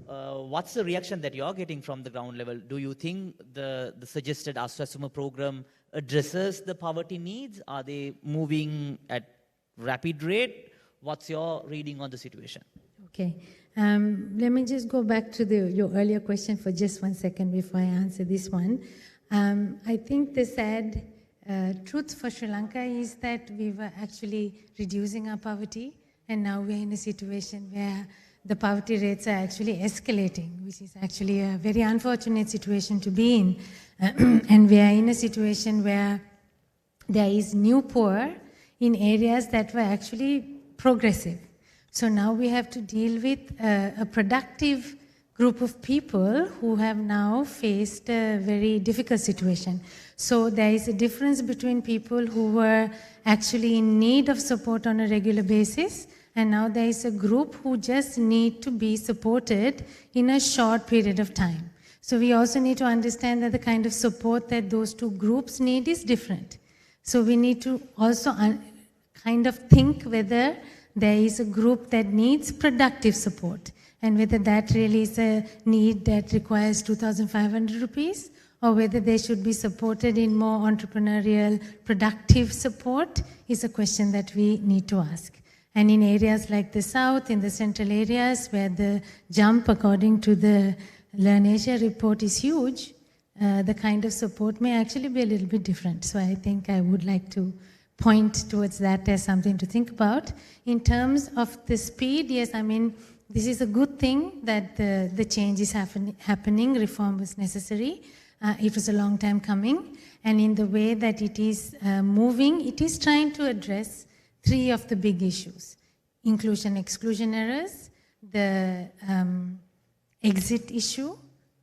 E: What's the reaction that you're getting from the ground level? Do you think the suggested Aswasuma program addresses the poverty needs? Are they moving at rapid rate? What's your reading on the situation?
G: Okay. Let me just go back to your earlier question for just 1 second before I answer this one. I think the sad truth for Sri Lanka is that we were actually reducing our poverty, and now we're in a situation where the poverty rates are actually escalating, which is actually a very unfortunate situation to be in. And we are in a situation where there is new poor in areas that were actually progressive. So now we have to deal with a productive group of people who have now faced a very difficult situation. So there is a difference between people who were actually in need of support on a regular basis, and now there is a group who just need to be supported in a short period of time. So we also need to understand that the kind of support that those two groups need is different. So we need to also kind of think whether there is a group that needs productive support, and whether that really is a need that requires 2,500 rupees, or whether they should be supported in more entrepreneurial, productive support is a question that we need to ask. And in areas like the south, in the central areas, where the jump, according to the LIRNEasia report, is huge, the kind of support may actually be a little bit different. So I think I would like to point towards that as something to think about. In terms of the speed, yes, I mean, this is a good thing that the change is happening. Reform was necessary. It was a long time coming. And in the way that it is moving, it is trying to address three of the big issues: inclusion, exclusion errors, the exit issue,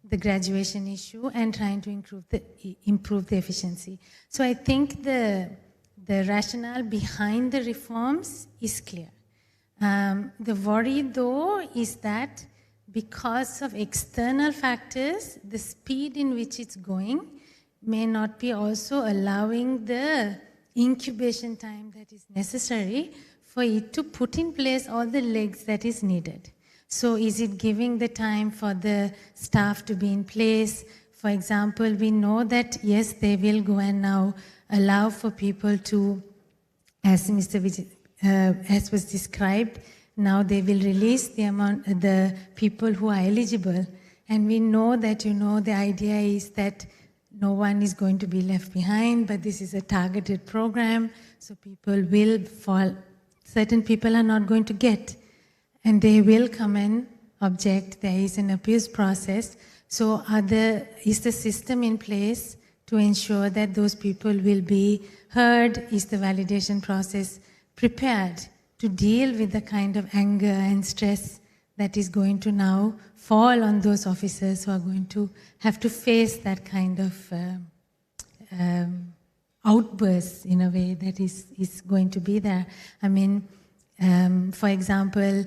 G: the graduation issue, and trying to improve the efficiency. So I think the rationale behind the reforms is clear. The worry, though, is that because of external factors, the speed in which it's going may not be also allowing the incubation time that is necessary for it to put in place all the legs that is needed. So is it giving the time for the staff to be in place? For example, we know that, yes, they will go and now allow for people to, as as was described, now they will release the people who are eligible. And we know that, the idea is that no one is going to be left behind, but this is a targeted program, so people will fall. Certain people are not going to get, and they will come and object. There is an appeals process. So is the system in place to ensure that those people will be heard? Is the validation process prepared to deal with the kind of anger and stress that is going to now fall on those officers who are going to have to face that kind of outbursts in a way that is going to be there? I mean, for example,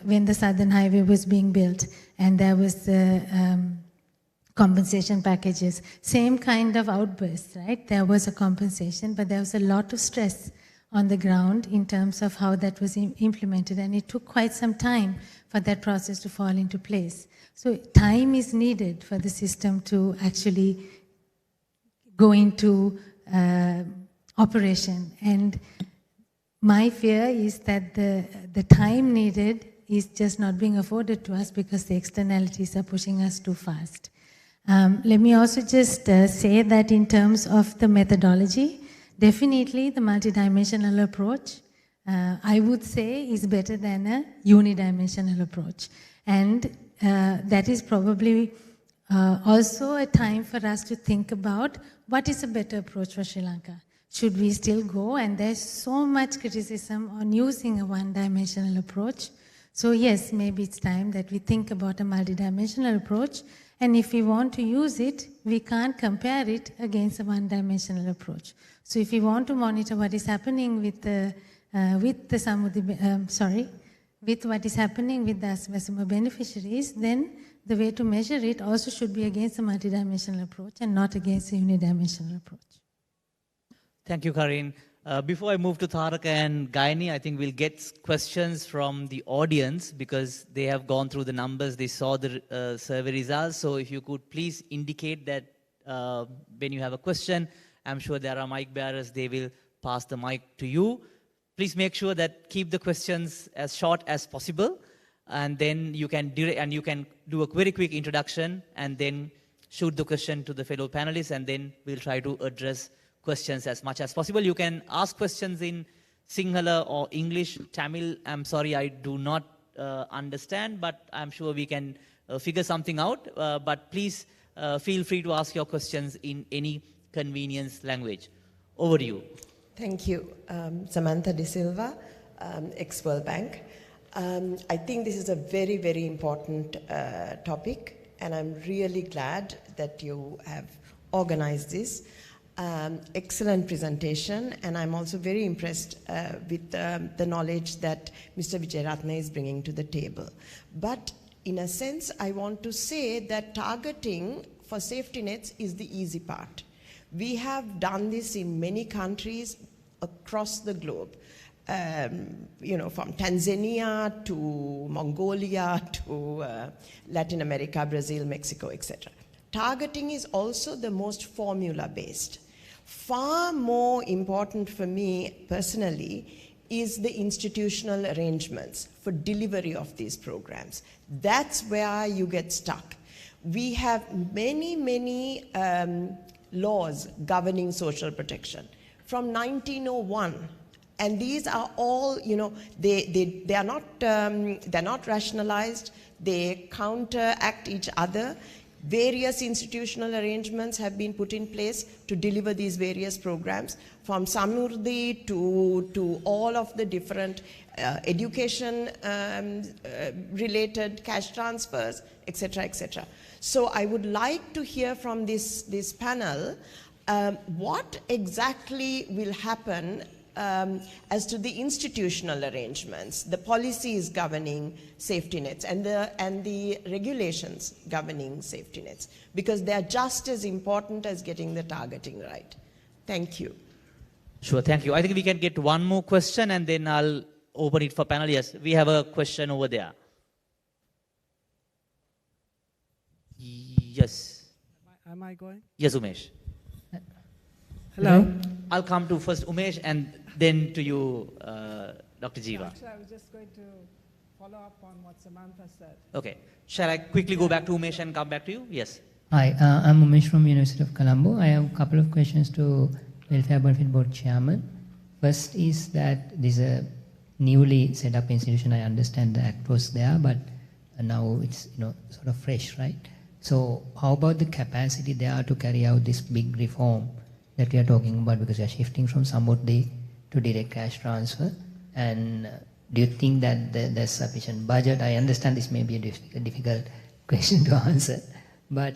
G: when the Southern Highway was being built and there was the compensation packages, same kind of outbursts, right? There was a compensation, but there was a lot of stress on the ground in terms of how that was implemented, and it took quite some time for that process to fall into place. So time is needed for the system to actually go into operation. And my fear is that the time needed is just not being afforded to us because the externalities are pushing us too fast. Let me also just say that in terms of the methodology, definitely the multidimensional approach, I would say, is better than a unidimensional approach. And that is probably also a time for us to think about what is a better approach for Sri Lanka. Should we still go? And there's so much criticism on using a one-dimensional approach. So yes, maybe it's time that we think about a multidimensional approach. And if we want to use it, we can't compare it against a one-dimensional approach. So if we want to monitor what is happening with with what is happening with the Asvasuma beneficiaries, then the way to measure it also should be against a multidimensional approach and not against a unidimensional approach.
E: Thank you, Karin. Before I move to Tharaka and Gaini, I think we'll get questions from the audience because they have gone through the numbers, they saw the survey results. So if you could please indicate that when you have a question, I'm sure there are mic bearers, they will pass the mic to you. Please make sure that keep the questions as short as possible, and then you can do a very quick introduction and then shoot the question to the fellow panelists, and then we'll try to address questions as much as possible. You can ask questions in Sinhala or English. Tamil, I'm sorry, I do not understand, but I'm sure we can figure something out. But please feel free to ask your questions in any convenience language. Over to you.
H: Thank you. Samantha De Silva, ex-World Bank. I think this is a very, very important topic, and I'm really glad that you have organized this. Excellent presentation, and I'm also very impressed with the knowledge that Mr. Wijeratne is bringing to the table. But in a sense, I want to say that targeting for safety nets is the easy part. We have done this in many countries across the globe. You know, from Tanzania to Mongolia to Latin America, Brazil, Mexico, etc. Targeting is also the most formula-based. Far more important for me personally is the institutional arrangements for delivery of these programs. That's where you get stuck. We have many laws governing social protection from 1901. And these are all, you know, they're not rationalized. They counteract each other. Various institutional arrangements have been put in place to deliver these various programs, from Samurdhi to all of the different education related cash transfers, etc., etc. So I would like to hear from this panel what exactly will happen as to the institutional arrangements, the policies governing safety nets, and the regulations governing safety nets, because they are just as important as getting the targeting right. Thank you.
E: Sure, thank you. I think we can get one more question and then I'll open it for panel. Yes, we have a question over there. Yes.
I: Am I going?
E: Yes, Umesh.
I: Hello.
E: I'll come to first Umesh and then to you, Dr. Jiva.
I: Actually, I was just going to follow up on what Samantha said.
E: Okay. Shall I quickly go back to Umesh and come back to you? Yes.
J: Hi, I'm Umesh from University of Colombo. I have a couple of questions to Welfare Benefit Board Chairman. First is that this is a newly set up institution. I understand the act was there, but now it's sort of fresh, right? So how about the capacity there to carry out this big reform that we are talking about, because we are shifting from Samurdhi to direct cash transfer? And do you think that there's sufficient budget? I understand this may be a difficult question to answer, but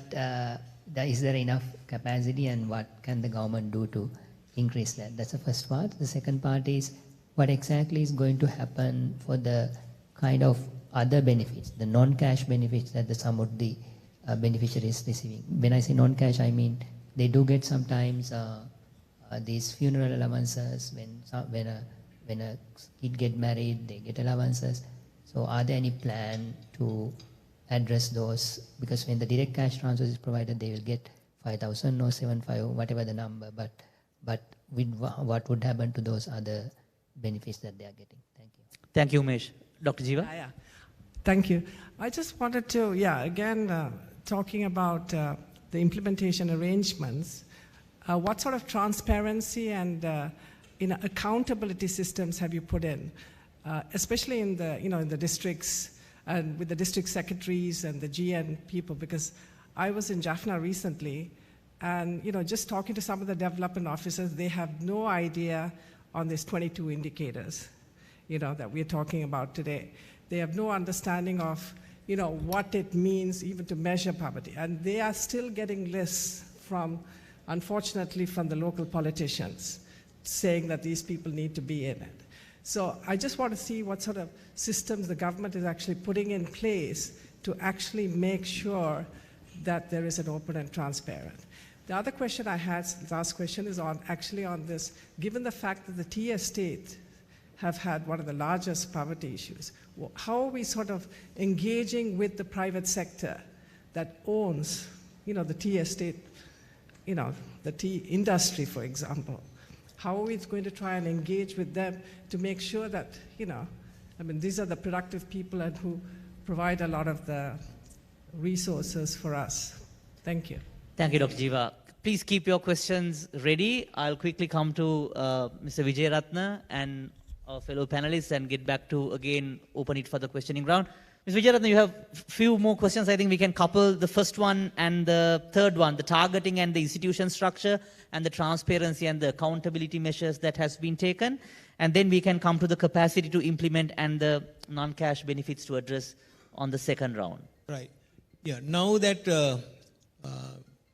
J: is there enough capacity, and what can the government do to increase that? That's the first part. The second part is, what exactly is going to happen for the kind of other benefits, the non-cash benefits that the Samurdhi beneficiary is receiving? When I say non-cash, I mean they do get sometimes these funeral allowances. When a kid get married, they get allowances. So are there any plan to address those? Because when the direct cash transfer is provided, they will get 5,000 or 7,500, whatever the number. But with what would happen to those other benefits that they are getting? Thank you.
E: Thank you, Umesh. Dr. Jiva?
I: Yeah. Thank you. I just wanted to, again, talking about the implementation arrangements, what sort of transparency and accountability systems have you put in, especially in the in the districts and with the district secretaries and the GN people? Because I was in Jaffna recently, and just talking to some of the development officers, they have no idea on these 22 indicators, that we're talking about today. They have no understanding of what it means even to measure poverty. And they are still getting lists unfortunately, from the local politicians saying that these people need to be in it. So I just want to see what sort of systems the government is actually putting in place to actually make sure that there is an open and transparent. The other question I had, last question, is on this, given the fact that the tea estate have had one of the largest poverty issues, how are we sort of engaging with the private sector that owns, the tea estate, the tea industry, for example? How are we going to try and engage with them to make sure that, these are the productive people and who provide a lot of the resources for us. Thank you.
E: Thank you, Dr. Jiva. Please keep your questions ready. I'll quickly come to Mr. Wijeratne, and our fellow panelists and get back to, again, open it for the questioning round. Ms. Vijayaratne, you have few more questions. I think we can couple the first one and the third one, the targeting and the institution structure and the transparency and the accountability measures that has been taken. And then we can come to the capacity to implement and the non-cash benefits to address on the second round.
F: Right. Yeah. Now that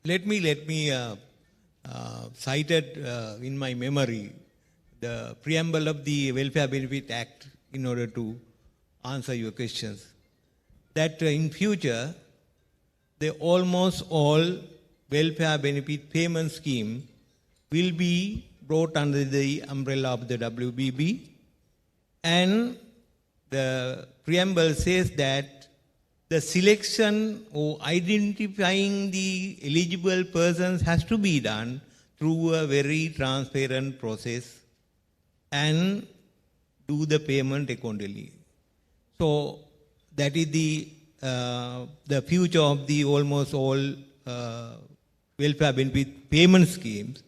F: let me cite it in my memory the preamble of the Welfare Benefit Act in order to answer your questions. That in future, almost all welfare benefit payment scheme will be brought under the umbrella of the WBB, and the preamble says that the selection or identifying the eligible persons has to be done through a very transparent process and do the payment accordingly. So that is the future of the almost all welfare benefit payment schemes.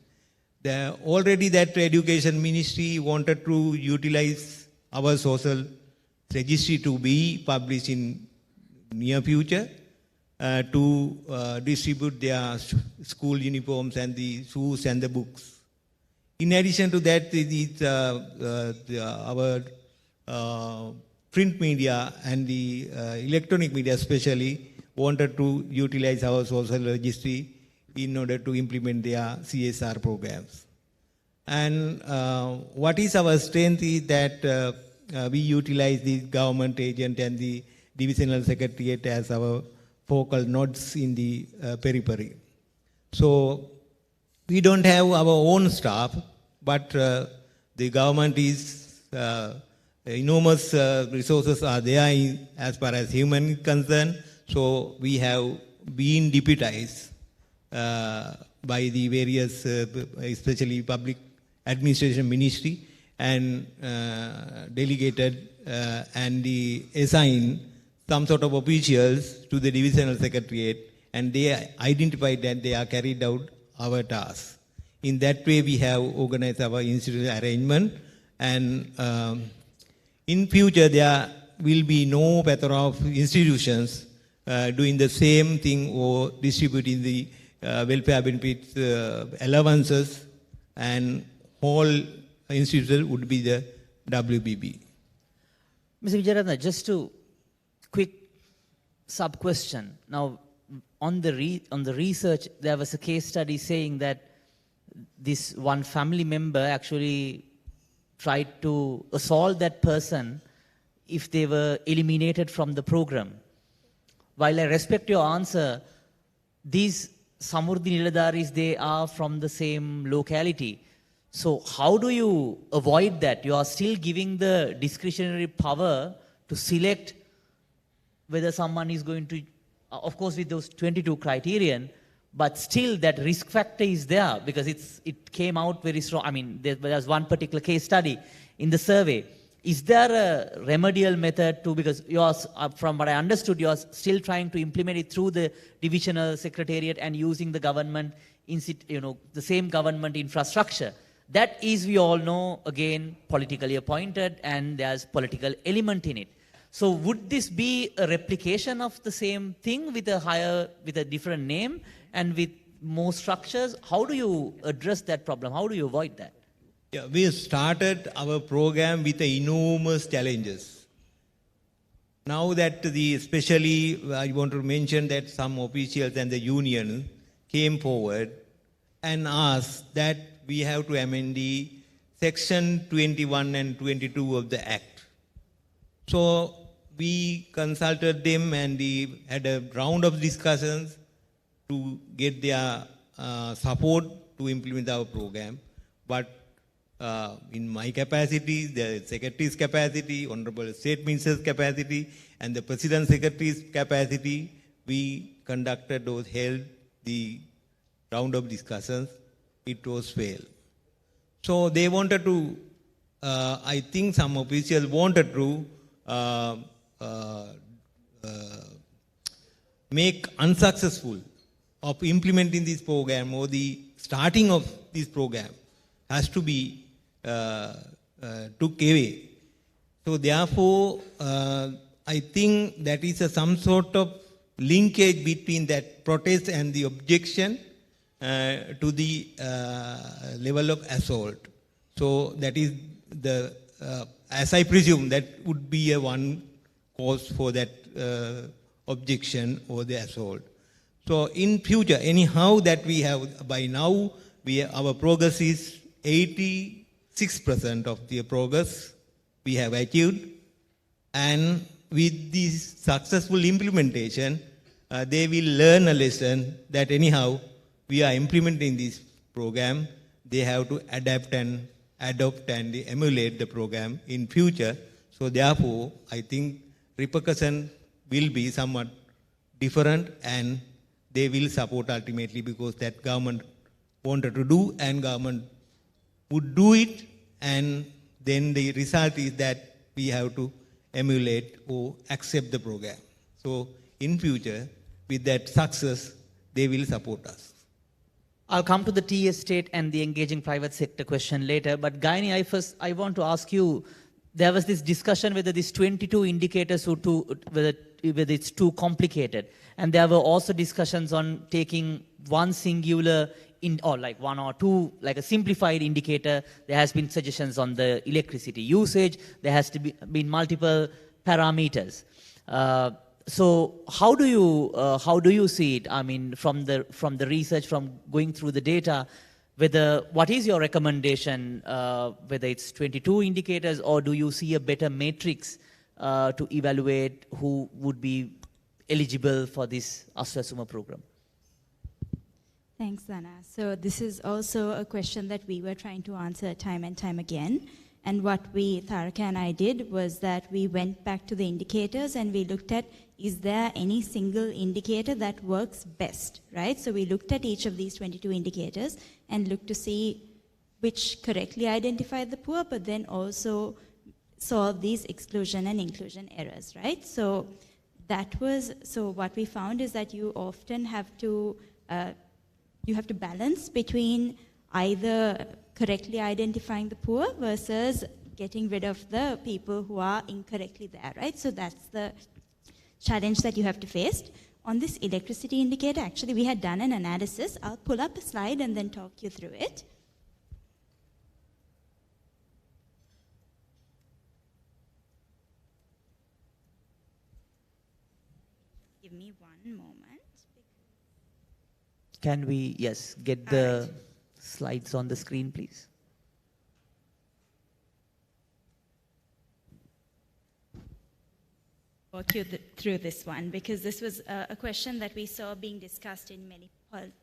F: Already that Education Ministry wanted to utilize our social registry to be published in near future to distribute their school uniforms and the shoes and the books. In addition to that, our print media and the electronic media especially wanted to utilize our social registry in order to implement their CSR programs. And what is our strength is that we utilize the government agent and the divisional secretariat as our focal nodes in the periphery. So we don't have our own staff, but the government is enormous resources are there as far as human is concerned. So we have been deputized by the various, especially public administration ministry, and delegated and assigned some sort of officials to the divisional secretariat, and they identified that they are carried out our tasks. In that way, we have organized our institutional arrangement, and in future there will be no plethora of institutions doing the same thing or distributing the welfare benefits allowances, and whole institution would be the WBB.
E: Mr. Vijayaratne, just to quick sub-question. Now, on the research, there was a case study saying that this one family member actually tried to assault that person if they were eliminated from the program. While I respect your answer, these Samurdhi Niladaris, they are from the same locality. So how do you avoid that? You are still giving the discretionary power to select whether someone is going to, of course with those 22 criterion, but still that risk factor is there because it came out very strong. I mean, there was one particular case study in the survey. Is there a remedial method to, because yours, from what I understood, you're still trying to implement it through the divisional secretariat and using the government, the same government infrastructure. That is, we all know, again, politically appointed, and there's political element in it. So would this be a replication of the same thing with a different name and with more structures? How do you address that problem? How do you avoid that?
F: Yeah, we started our program with enormous challenges. Now that especially I want to mention that some officials and the union came forward and asked that we have to amend the section 21 and 22 of the Act. So we consulted them and we had a round of discussions to get their support to implement our program. But in my capacity, the Secretary's capacity, Honorable State Minister's capacity, and the President Secretary's capacity, we held the round of discussions. It was failed. So they wanted to, I think some officials wanted to make unsuccessful of implementing this program, or the starting of this program has to be took away. So therefore, I think that is some sort of linkage between that protest and the objection to the level of assault. So that is the, as I presume, that would be a one cause for that objection or the assault. So in future, anyhow that we have, by now, our progress is 86% of the progress we have achieved. And with this successful implementation, they will learn a lesson that anyhow, we are implementing this program. They have to adapt and adopt and emulate the program in future. So therefore, I think repercussion will be somewhat different, and they will support ultimately because that government wanted to do and government would do it, and then the result is that we have to emulate or accept the program. So in future, with that success, they will support us.
E: I'll come to the tea estate and the engaging private sector question later, but Gaini, I want to ask you, there was this discussion whether these 22 indicators whether it's too complicated, and there were also discussions on taking one singular or like one or two, like a simplified indicator. There has been suggestions on the electricity usage. There has to been multiple parameters. So how do you see it? I mean, from the research, from going through the data, what is your recommendation? Whether it's 22 indicators, or do you see a better matrix to evaluate who would be eligible for this Aswasuma program?
D: Thanks, Dana. So this is also a question that we were trying to answer time and time again. And what Tharaka and I did was that we went back to the indicators and we looked at, is there any single indicator that works best, right? So we looked at each of these 22 indicators and looked to see which correctly identified the poor, but then also solve these exclusion and inclusion errors, right? So what we found is that you often have to balance between either correctly identifying the poor versus getting rid of the people who are incorrectly there, right? So that's the challenge that you have to face. On this electricity indicator, actually we had done an analysis. I'll pull up a slide and then talk you through it. Give me one moment.
E: Can we, yes, get the slides on the screen, please?
D: Walk you through this one, because this was a question that we saw being discussed in many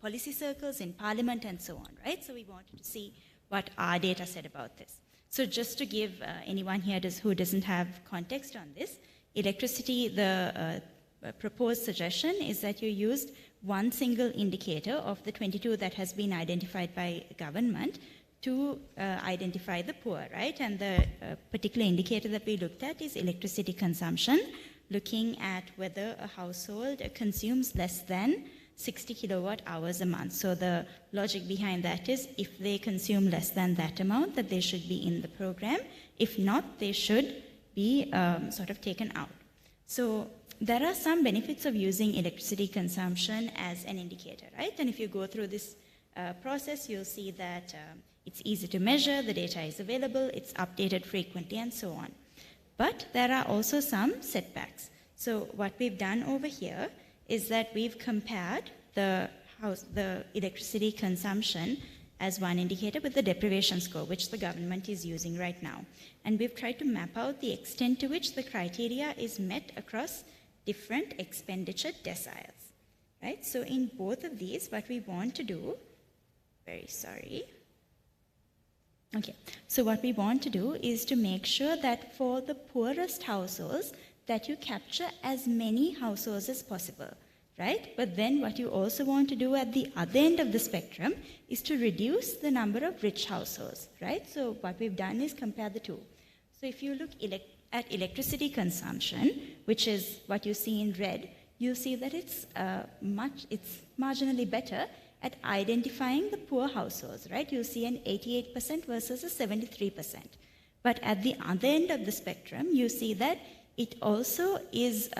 D: policy circles, in Parliament and so on, right? So we wanted to see what our data said about this. So just to give anyone here who doesn't have context on this, electricity, the proposed suggestion is that you used one single indicator of the 22 that has been identified by government to identify the poor, right? And the particular indicator that we looked at is electricity consumption, looking at whether a household consumes less than 60 kilowatt hours a month. So the logic behind that is if they consume less than that amount, that they should be in the program. If not, they should be sort of taken out. So there are some benefits of using electricity consumption as an indicator, right? And if you go through this process, you'll see that it's easy to measure, the data is available, it's updated frequently, and so on. But there are also some setbacks. So what we've done over here is that we've compared the electricity consumption as one indicator with the deprivation score, which the government is using right now. And we've tried to map out the extent to which the criteria is met across different expenditure deciles, right? So in both of these, what we want to do, Okay, so what we want to do is to make sure that for the poorest households, that you capture as many households as possible, right? But then what you also want to do at the other end of the spectrum is to reduce the number of rich households, right? So what we've done is compare the two. So if you look at electricity consumption, which is what you see in red, you'll see that it's marginally better at identifying the poor households, right? You'll see an 88% versus a 73%. But at the other end of the spectrum, you see that it also is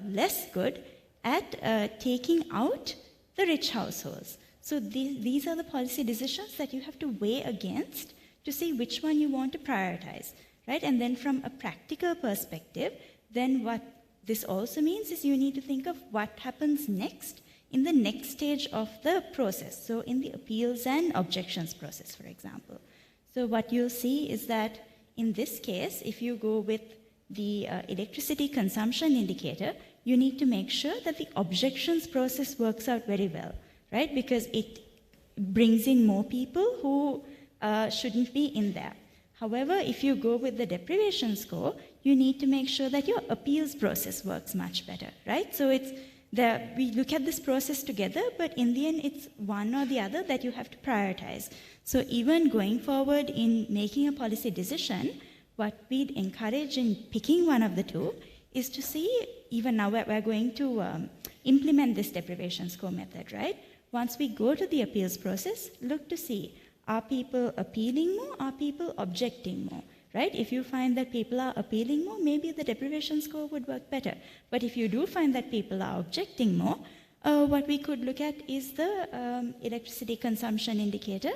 D: less good at taking out the rich households. So these are the policy decisions that you have to weigh against to see which one you want to prioritize, right? And then from a practical perspective, then what this also means is you need to think of what happens next in the next stage of the process. So in the appeals and objections process, for example. So what you'll see is that in this case, if you go with the electricity consumption indicator, you need to make sure that the objections process works out very well, right? Because it brings in more people who shouldn't be in there. However, if you go with the deprivation score, you need to make sure that your appeals process works much better, right? So we look at this process together, but in the end, it's one or the other that you have to prioritize. So even going forward in making a policy decision, what we'd encourage in picking one of the two is to see, even now we're going to implement this deprivation score method, right? Once we go to the appeals process, look to see, are people appealing more? Are people objecting more? Right? If you find that people are appealing more, maybe the deprivation score would work better. But if you do find that people are objecting more, what we could look at is the electricity consumption indicator,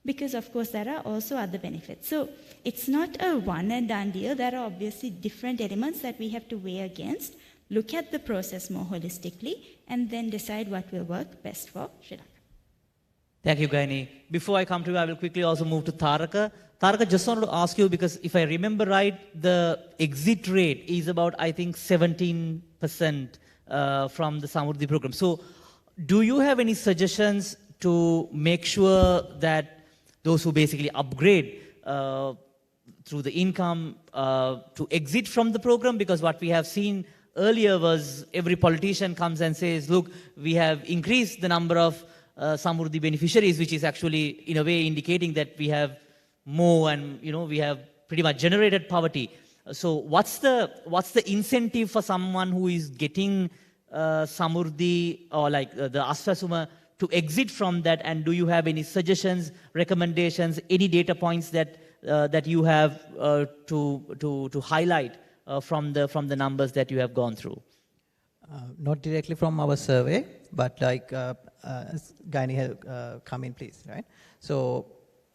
D: because of course there are also other benefits. So it's not a one and done deal. There are obviously different elements that we have to weigh against, look at the process more holistically, and then decide what will work best for Sri Lanka.
E: Thank you, Gaini. Before I come to you, I will quickly also move to Tharaka. Tharaka, just wanted to ask you, because if I remember right, the exit rate is about, I think, 17% from the Samurdhi program. So do you have any suggestions to make sure that those who basically upgrade through the income to exit from the program? Because what we have seen earlier was every politician comes and says, look, we have increased the number of Samurdhi beneficiaries, which is actually in a way indicating that we have more, and we have pretty much generated poverty. So what's the incentive for someone who is getting Samurdhi or like the Aswasuma to exit from that? And do you have any suggestions, recommendations, any data points that you have to highlight from the numbers that you have gone through?
C: Not directly from our survey, but like Gaini have come in, please, right? So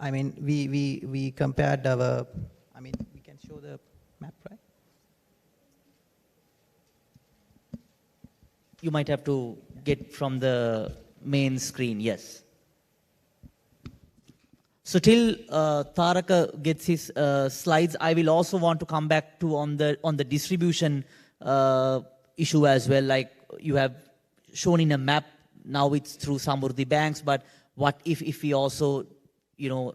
C: I mean, we compared our, I mean, we can show the map, right?
E: You might have to get from the main screen, yes. So till Tharaka gets his slides, I will also want to come back to on the distribution issue as well. Like you have shown in a map, now it's through Samurdhi banks, but what if we also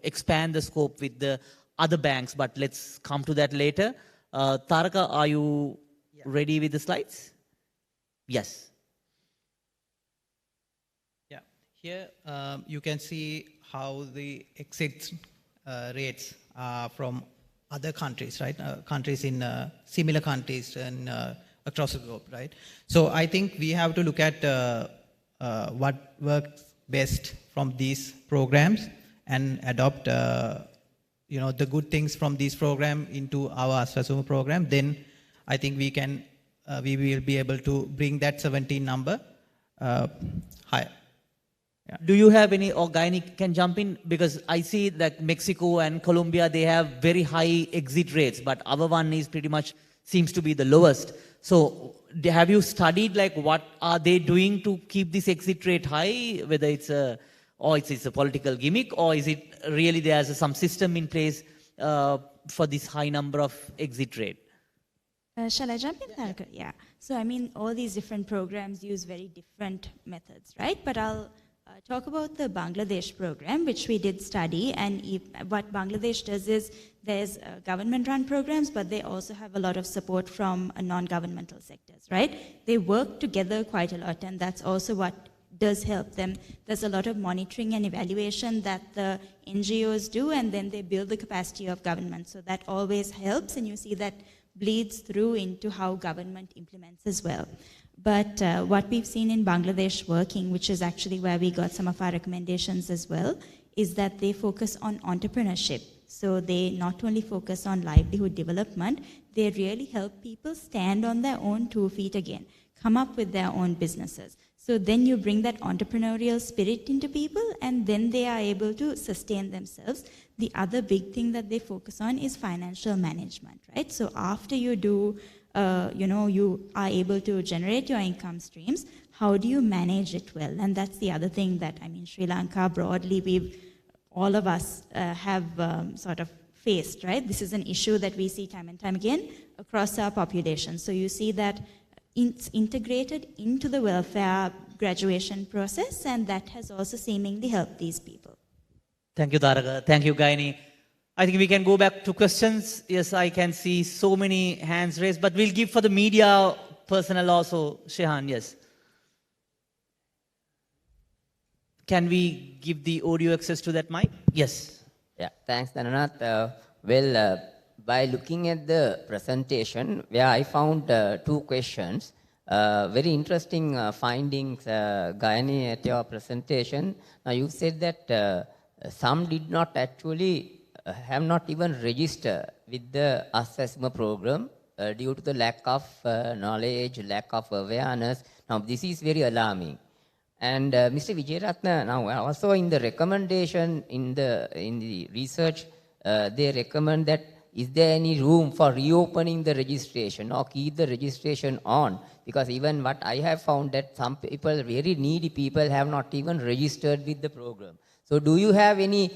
E: expand the scope with the other banks, but let's come to that later. Tharaka, are you ready with the slides? Yes.
C: Yeah, here you can see how the exit rates are from other countries, right? Countries in similar countries and across the globe, right? So I think we have to look at what works best from these programs and adopt the good things from this program into our Aswasuma program. Then I think we will be able to bring that 17 number higher. Yeah.
E: Do you have any, or Gaini can jump in, because I see that Mexico and Colombia, they have very high exit rates, but our one is pretty much seems to be the lowest. So have you studied like what are they doing to keep this exit rate high, whether it's a political gimmick, or is it really there's some system in place for this high number of exit rate?
D: Shall I jump in, Tharaka? Yeah. So I mean, all these different programs use very different methods, right? But I'll talk about the Bangladesh program, which we did study. And what Bangladesh does is there's government-run programs, but they also have a lot of support from non-governmental sectors, right? They work together quite a lot, and that's also what does help them. There's a lot of monitoring and evaluation that the NGOs do, and then they build the capacity of government. So that always helps, and you see that bleeds through into how government implements as well. But what we've seen in Bangladesh working, which is actually where we got some of our recommendations as well, is that they focus on entrepreneurship So they not only focus on livelihood development, they really help people stand on their own 2 feet again, come up with their own businesses. So then you bring that entrepreneurial spirit into people, and then they are able to sustain themselves. The other big thing that they focus on is financial management, right? So after you do, you are able to generate your income streams, how do you manage it well? And that's the other thing that, Sri Lanka broadly, all of us have sort of faced, right? This is an issue that we see time and time again across our population. So you see that it's integrated into the welfare graduation process, and that has also seemingly helped these people.
E: Thank you, Taraka. Thank you, Gaini. I think we can go back to questions. Yes, I can see so many hands raised, but we'll give for the media personnel also. Shehan, yes. Can we give the audio access to that mic? Yes.
K: Yeah, thanks, Dhananath. By looking at the presentation, where I found 2 questions, very interesting findings, Gayani, at your presentation. Now, you said that some did not actually have not even registered with the assessment program due to the lack of knowledge, lack of awareness. Now, this is very alarming. And Mr. Vijayaratna, now also in the recommendation in the research, they recommend that is there any room for reopening the registration or keep the registration on? Because even what I have found that some people, very needy people, have not even registered with the program. So do you have any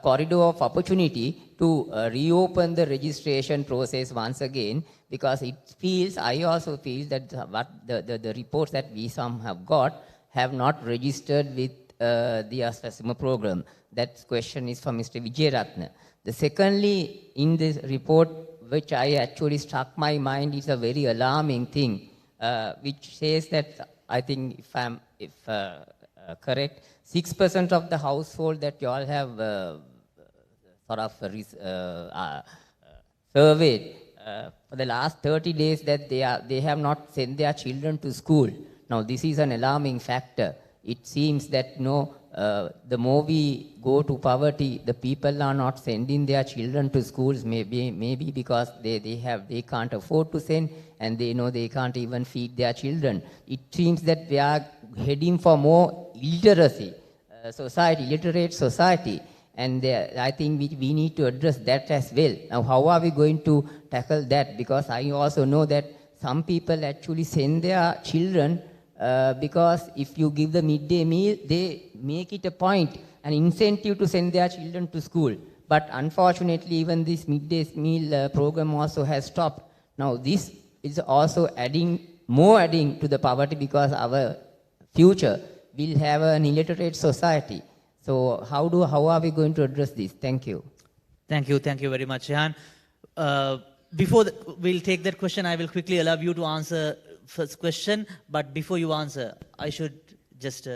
K: corridor of opportunity to reopen the registration process once again? Because I also feel that what the reports that we some have got have not registered with the assessment program. That question is for Mr. Vijayaratna. The secondly, in this report, which I actually struck my mind, is a very alarming thing, which says that, I think if I'm correct, 6% of the household that you all have surveyed for the last 30 days that they have not sent their children to school. Now, this is an alarming factor. It seems that the more we go to poverty, the people are not sending their children to schools, maybe because they can't afford to send, and they know they can't even feed their children. It seems that we are heading for more illiteracy society, illiterate society, and I think we need to address that as well. Now, how are we going to tackle that? Because I also know that some people actually send their children because if you give the midday meal, they make it a point, an incentive to send their children to school. But unfortunately, even this midday meal program also has stopped. Now, this is also adding to the poverty, because our future will have an illiterate society. So how are we going to address this? Thank you.
E: Thank you very much, Shehan. Before we'll take that question, I will quickly allow you to answer first question. But before you answer, I should just,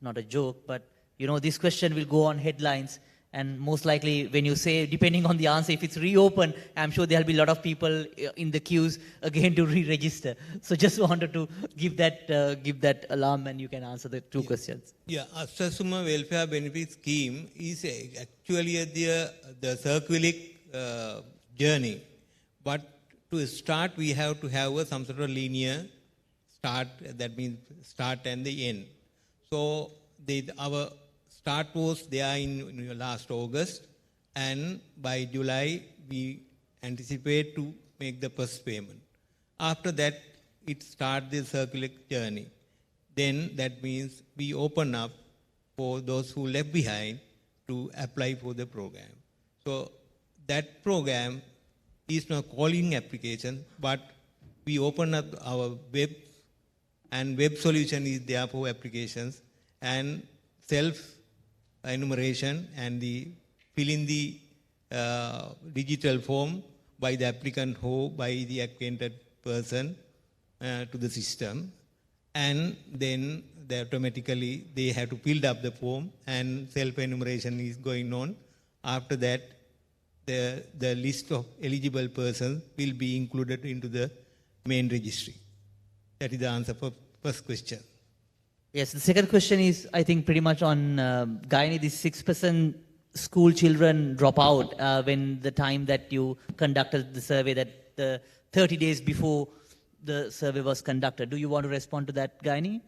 E: not a joke, but this question will go on headlines. And most likely when you say, depending on the answer, if it's reopened, I'm sure there'll be a lot of people in the queues again to re-register. So just wanted to give that alarm, and you can answer the 2 questions.
F: Yeah, Asasuma Welfare Benefit Scheme is actually the circular journey. But to start, we have to have some sort of linear start, that means start and the end. So our start was there in last August, and by July we anticipate to make the first payment. After that, it starts the circular journey. Then that means we open up for those who left behind to apply for the program. So that program is not calling application, but we open up our web, and web solution is there for applications, and self-enumeration and fill in the digital form by the applicant or by the acquainted person to the system. And then automatically they have to fill up the form, and self-enumeration is going on. After that, the list of eligible persons will be included into the main registry. That is the answer for first question.
E: Yes, the second question is, I think, pretty much on Gayani, this 6% school children drop out when the time that you conducted the survey, that the 30 days before the survey was conducted. Do you want to respond to that, Gaini?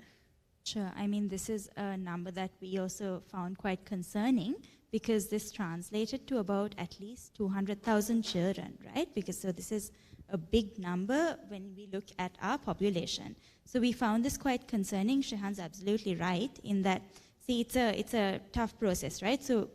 D: Sure. I mean, this is a number that we also found quite concerning, because this translated to about at least 200,000 children, right? Because so this is a big number when we look at our population. So we found this quite concerning. Shehan's absolutely right in that, see, it's a tough process, right? So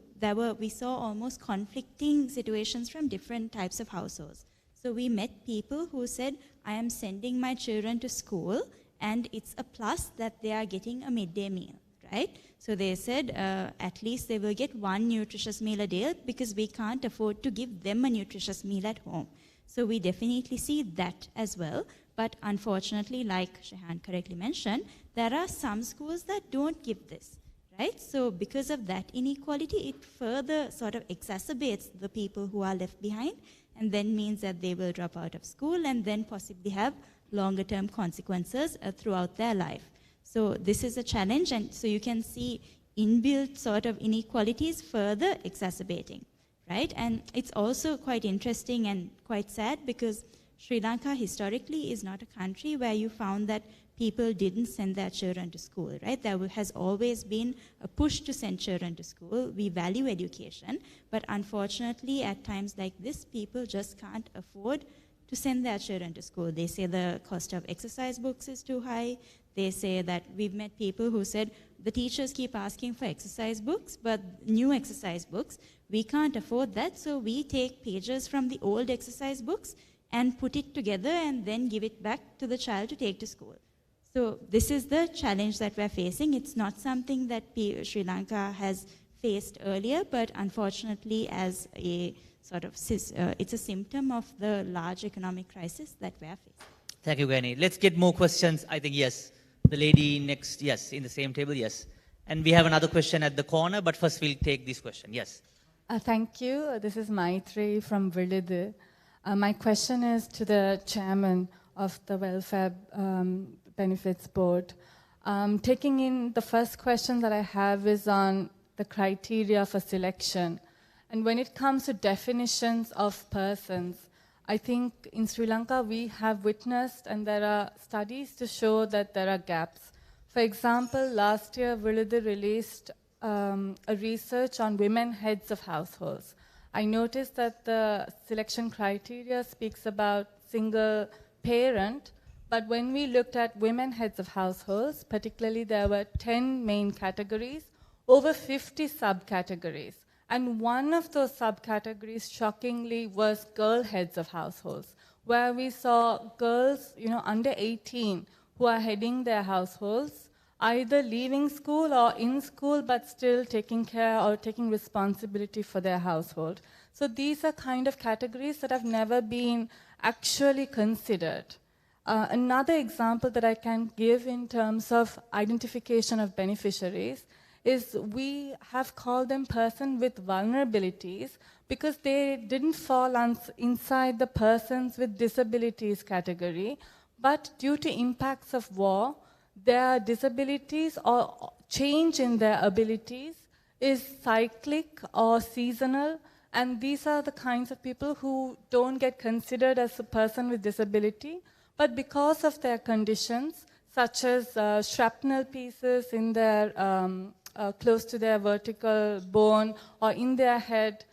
D: we saw almost conflicting situations from different types of households. So we met people who said, I am sending my children to school, and it's a plus that they are getting a midday meal, right? So they said at least they will get one nutritious meal a day, because we can't afford to give them a nutritious meal at home. So we definitely see that as well. But unfortunately, like Shehan correctly mentioned, there are some schools that don't give this, right? So because of that inequality, it further sort of exacerbates the people who are left behind, and then means that they will drop out of school and then possibly have longer term consequences throughout their life. So this is a challenge, and so you can see inbuilt sort of inequalities further exacerbating, right? And it's also quite interesting and quite sad, because Sri Lanka historically is not a country where you found that people didn't send their children to school, right? There has always been a push to send children to school. We value education, but unfortunately at times like this, people just can't afford to send their children to school. They say the cost of exercise books is too high. They say that we've met people who said the teachers keep asking for exercise books, but new exercise books, we can't afford that, so we take pages from the old exercise books and put it together and then give it back to the child to take to school. So this is the challenge that we're facing. It's not something that Sri Lanka has faced earlier, but unfortunately as a sort of, it's a symptom of the large economic crisis that we're facing.
E: Thank you, Gaini. Let's get more questions. I think, yes. The lady next, yes, in the same table, yes. And we have another question at the corner, but first we'll take this question. Yes.
L: Thank you. This is Maitri from Virudu. My question is to the chairman of the Welfare Benefits Board. Taking in the first question that I have is on the criteria for selection. And when it comes to definitions of persons, I think in Sri Lanka we have witnessed, and there are studies to show that there are gaps. For example, last year Virudu released a research on women heads of households. I noticed that the selection criteria speaks about single parent, but when we looked at women heads of households, particularly there were 10 main categories, over 50 subcategories. And one of those subcategories, shockingly, was girl heads of households, where we saw girls, under 18 who are heading their households, either leaving school or in school, but still taking care or taking responsibility for their household. So these are kind of categories that have never been actually considered. Another example that I can give in terms of identification of beneficiaries is we have called them person with vulnerabilities because they didn't fall inside the persons with disabilities category, but due to impacts of war, their disabilities or change in their abilities is cyclic or seasonal, and these are the kinds of people who don't get considered as a person with disability, but because of their conditions, such as shrapnel pieces in their close to their vertical bone or in their head,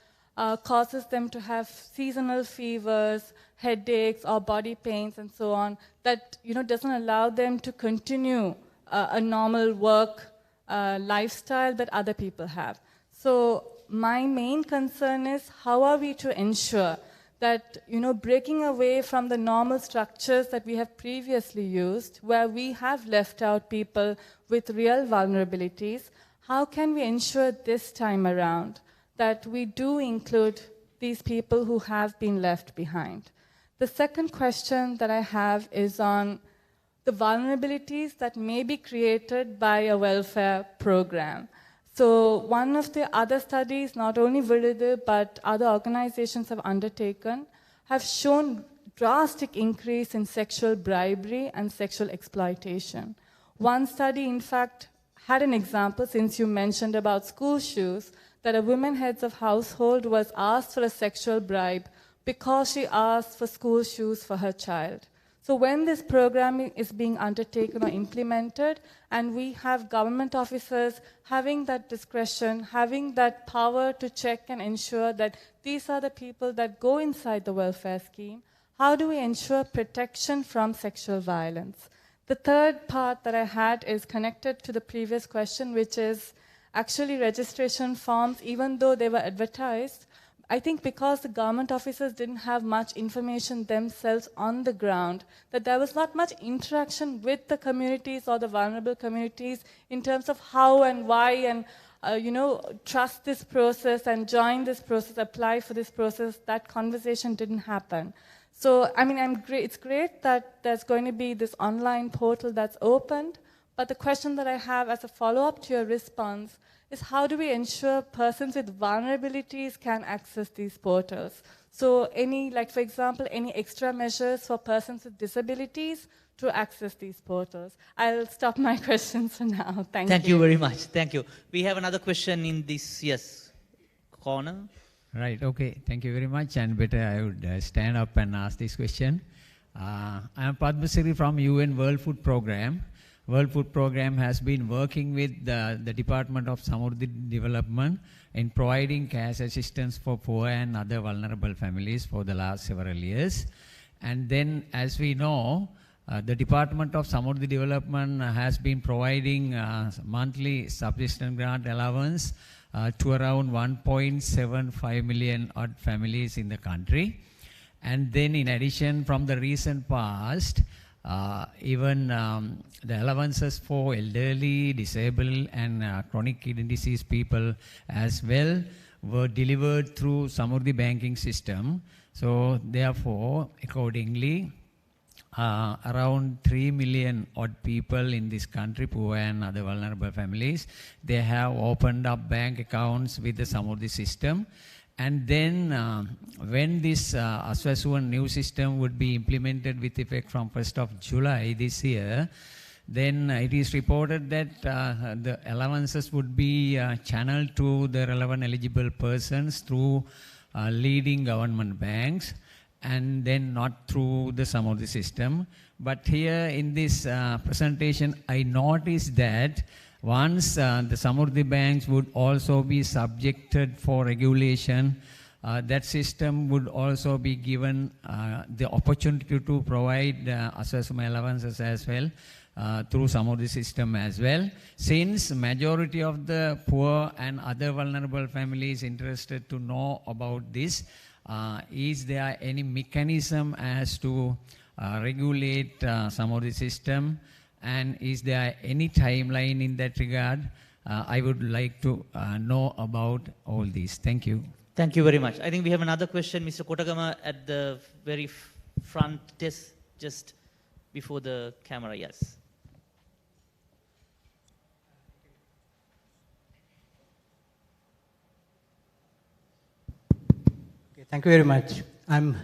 L: causes them to have seasonal fevers, headaches, or body pains, and so on, that doesn't allow them to continue a normal work lifestyle that other people have. So my main concern is how are we to ensure that breaking away from the normal structures that we have previously used, where we have left out people with real vulnerabilities, how can we ensure this time around that we do include these people who have been left behind? The second question that I have is on the vulnerabilities that may be created by a welfare program. So one of the other studies, not only Virudu, but other organizations have undertaken, have shown drastic increase in sexual bribery and sexual exploitation. One study, in fact, had an example, since you mentioned about school shoes, that a woman head of household was asked for a sexual bribe because she asked for school shoes for her child. So when this program is being undertaken or implemented, and we have government officers having that discretion, having that power to check and ensure that these are the people that go inside the welfare scheme, how do we ensure protection from sexual violence? The third part that I had is connected to the previous question, which is actually registration forms, even though they were advertised, I think because the government officers didn't have much information themselves on the ground, that there was not much interaction with the communities or the vulnerable communities in terms of how and why and, trust this process and join this process, apply for this process. That conversation didn't happen. So, I mean, it's great that there's going to be this online portal that's opened, but the question that I have as a follow-up to your response is how do we ensure persons with vulnerabilities can access these portals? So for example, any extra measures for persons with disabilities to access these portals? I'll stop my questions for now. Thank you.
E: Thank you very much. Thank you. We have another question in this, corner.
M: Right, okay. Thank you very much. And better I would stand up and ask this question. I am Padma Siri from UN World Food Programme. World Food Programme has been working with the Department of Samurdhi Development in providing cash assistance for poor and other vulnerable families for the last several years. And then, as we know, the Department of Samurdhi Development has been providing monthly subsistence grant allowance to around 1.75 million odd families in the country. And then, in addition, from the recent past, even the allowances for elderly, disabled and chronic kidney disease people as well were delivered through Samurdhi banking system. So therefore, accordingly, around 3 million odd people in this country, poor and other vulnerable families, they have opened up bank accounts with the Samurdhi system. And then when this Aswasuwan new system would be implemented with effect from 1st of July this year, then it is reported that the allowances would be channeled to the relevant eligible persons through leading government banks and then not through the Samurdhi system. But here in this presentation, I noticed that once the Samurdhi banks would also be subjected for regulation, that system would also be given the opportunity to provide assessment allowances as well through Samurdhi system as well. Since majority of the poor and other vulnerable families interested to know about this, is there any mechanism as to regulate Samurdhi system? And is there any timeline in that regard? I would like to know about all these. Thank you.
E: Thank you very much. I think we have another question, Mr. Kotagama, at the very front desk, just before the camera. Yes.
N: Okay, thank you very much. I'm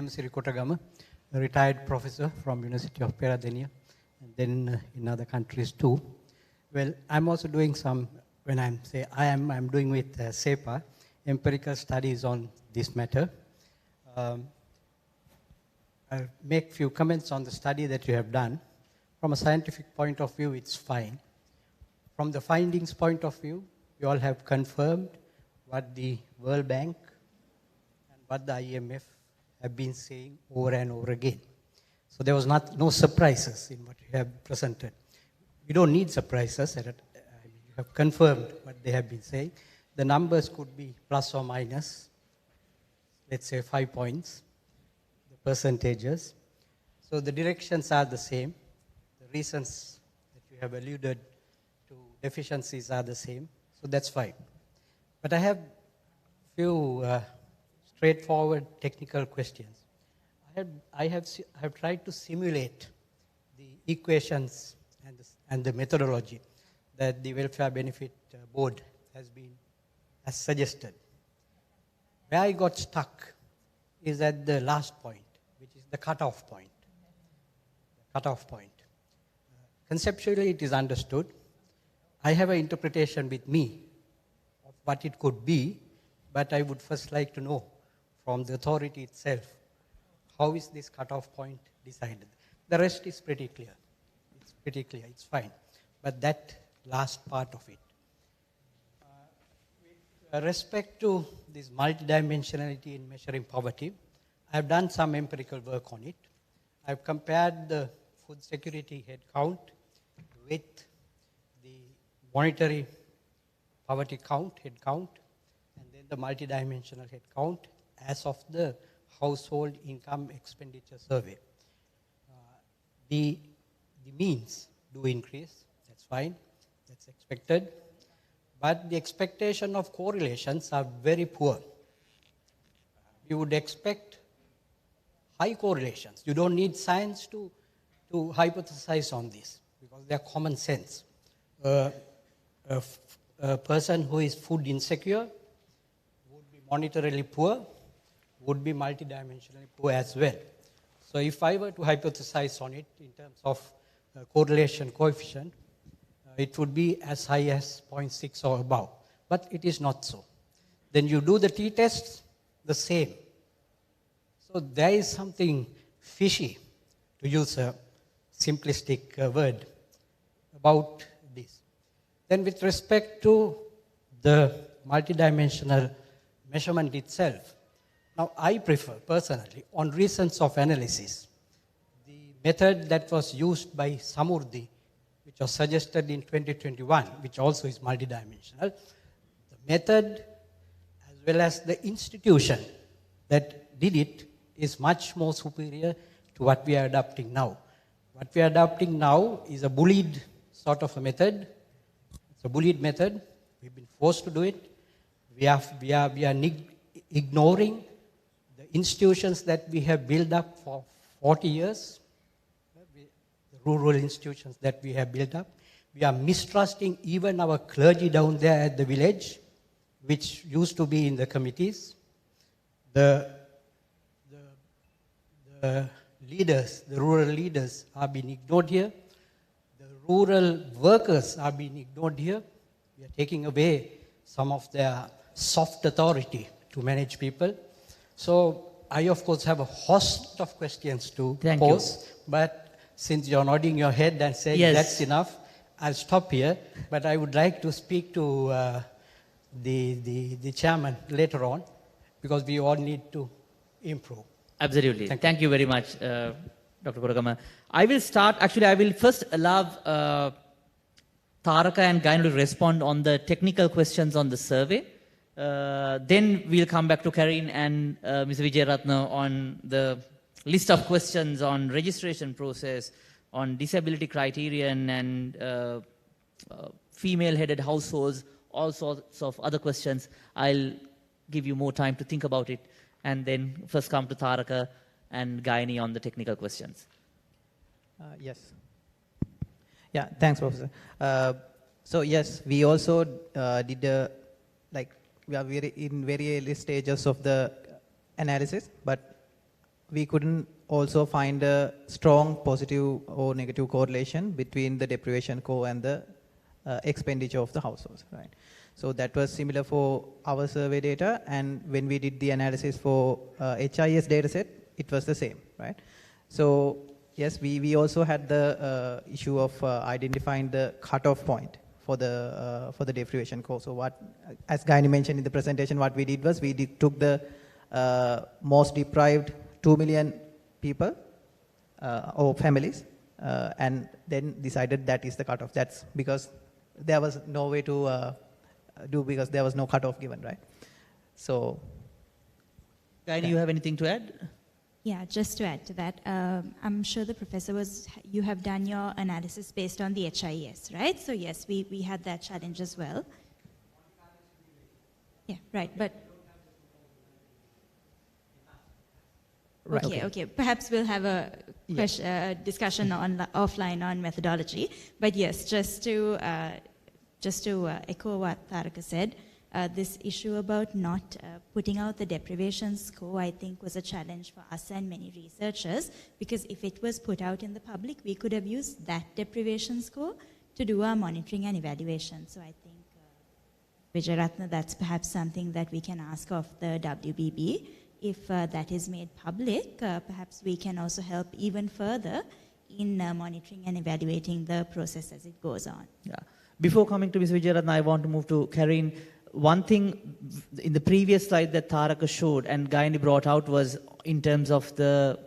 N: Sri Kotagama, a retired professor from University of Peradeniya, and then in other countries too. Well, I'm also doing some, when I'm doing with SEPA, empirical studies on this matter. I'll make few comments on the study that you have done. From a scientific point of view, it's fine. From the findings point of view, you all have confirmed what the World Bank and what the IMF have been saying over and over again. So there was no surprises in what you have presented. You don't need surprises. You have confirmed what they have been saying. The numbers could be plus or minus, let's say 5 points, the percentages. So the directions are the same. The reasons that you have alluded to deficiencies are the same. So that's fine. But I have few straightforward technical questions. I have tried to simulate the equations and the methodology that the Welfare Benefit Board has suggested. Where I got stuck is at the last point, which is the cutoff point. Conceptually, it is understood. I have an interpretation with me of what it could be, but I would first like to know from the authority itself, how is this cutoff point decided? The rest is pretty clear. It's pretty clear, it's fine. But that last part of it. With respect to this multidimensionality in measuring poverty, I've done some empirical work on it. I've compared the food security head count with the monetary poverty count, head count, and then the multidimensional head count as of the household income expenditure survey. The means do increase, that's fine, that's expected, but the expectation of correlations are very poor. You would expect high correlations. You don't need science to hypothesize on this because they're common sense. A person who is food insecure would be monetarily poor, would be multidimensionally poor as well. So if I were to hypothesize on it in terms of correlation coefficient, it would be as high as 0.6 or above. But it is not so. Then you do the t-tests, the same. So there is something fishy, to use a simplistic word, about this. Then with respect to the multidimensional measurement itself, now I prefer personally, on reasons of analysis, the method that was used by Samurdhi, which was suggested in 2021, which also is multidimensional. The method as well as the institution that did it is much more superior to what we are adopting now. What we are adopting now is a bullied sort of a method. It's a bullied method. We've been forced to do it. We are ignoring the institutions that we have built up for 40 years, the rural institutions that we have built up. We are mistrusting even our clergy down there at the village, which used to be in the committees. The leaders, the rural leaders are being ignored here. The rural workers are being ignored here. We are taking away some of their soft authority to manage people. So I, of course, have a host of questions to pose, but since you're nodding your head and saying that's enough, I'll stop here. But I would like to speak to the chairman later on, because we all need to improve.
E: Absolutely. Thank you very much, Dr. Kodagama. I will start, actually, I will first allow Taraka and Gainu to respond on the technical questions on the survey. Then we'll come back to Karin and Mr. Vijayaratna on the list of questions on registration process, on disability criterion and female-headed households, all sorts of other questions. I'll give you more time to think about it, and then first come to Taraka and Gaini on the technical questions.
C: Yes. Yeah, thanks, Professor. So yes, we also did we are in very early stages of the analysis, but we couldn't also find a strong positive or negative correlation between the deprivation score and the expenditure of the households, right? So that was similar for our survey data, and when we did the analysis for HIS dataset, it was the same, right? So yes, we also had the issue of identifying the cutoff point for the deprivation score. So what, as Gaini mentioned in the presentation, what we did was we took the most deprived 2 million people or families, and then decided that is the cutoff. That's because there was no way to because there was no cutoff given, right? So,
E: Gaini, you have anything to add?
D: Yeah, just to add to that, I'm sure the professor you have done your analysis based on the HIS, right? So yes, we had that challenge as well. Yeah, right, but... Right. Okay. Perhaps we'll have a discussion offline on methodology. But yes, just to echo what Taraka said, this issue about not putting out the deprivation score, I think, was a challenge for us and many researchers, because if it was put out in the public, we could have used that deprivation score to do our monitoring and evaluation. So I think Vijayaratna, that's perhaps something that we can ask of the WBB. If that is made public, perhaps we can also help even further in monitoring and evaluating the process as it goes on.
E: Yeah. Before coming to Ms. Vijayaratna, I want to move to Karin. One thing in the previous slide that Taraka showed and Gayani brought out was in terms of the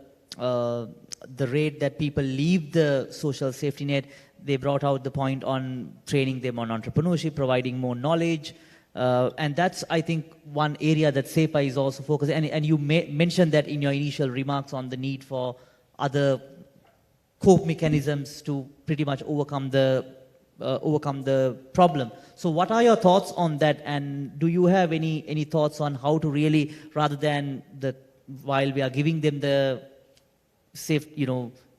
E: rate that people leave the social safety net. They brought out the point on training them on entrepreneurship, providing more knowledge. And that's, I think, one area that SEPA is also focused. And you mentioned that in your initial remarks on the need for other cope mechanisms to pretty much overcome the problem. So what are your thoughts on that? And do you have any thoughts on how to really, rather than while we are giving them the safe,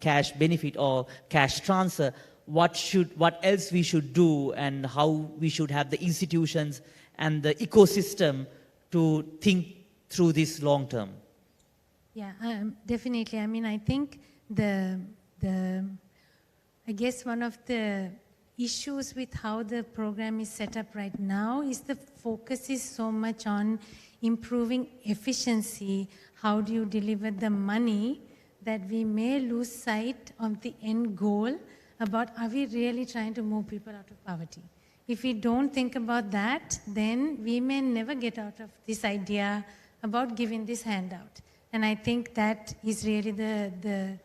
E: cash benefit or cash transfer, what else we should do and how we should have the institutions and the ecosystem to think through this long term?
G: Yeah, definitely. I mean, I think I guess one of the issues with how the program is set up right now is the focus is so much on improving efficiency. How do you deliver the money that we may lose sight of the end goal about are we really trying to move people out of poverty? If we don't think about that, then we may never get out of this idea about giving this handout. And I think that is really the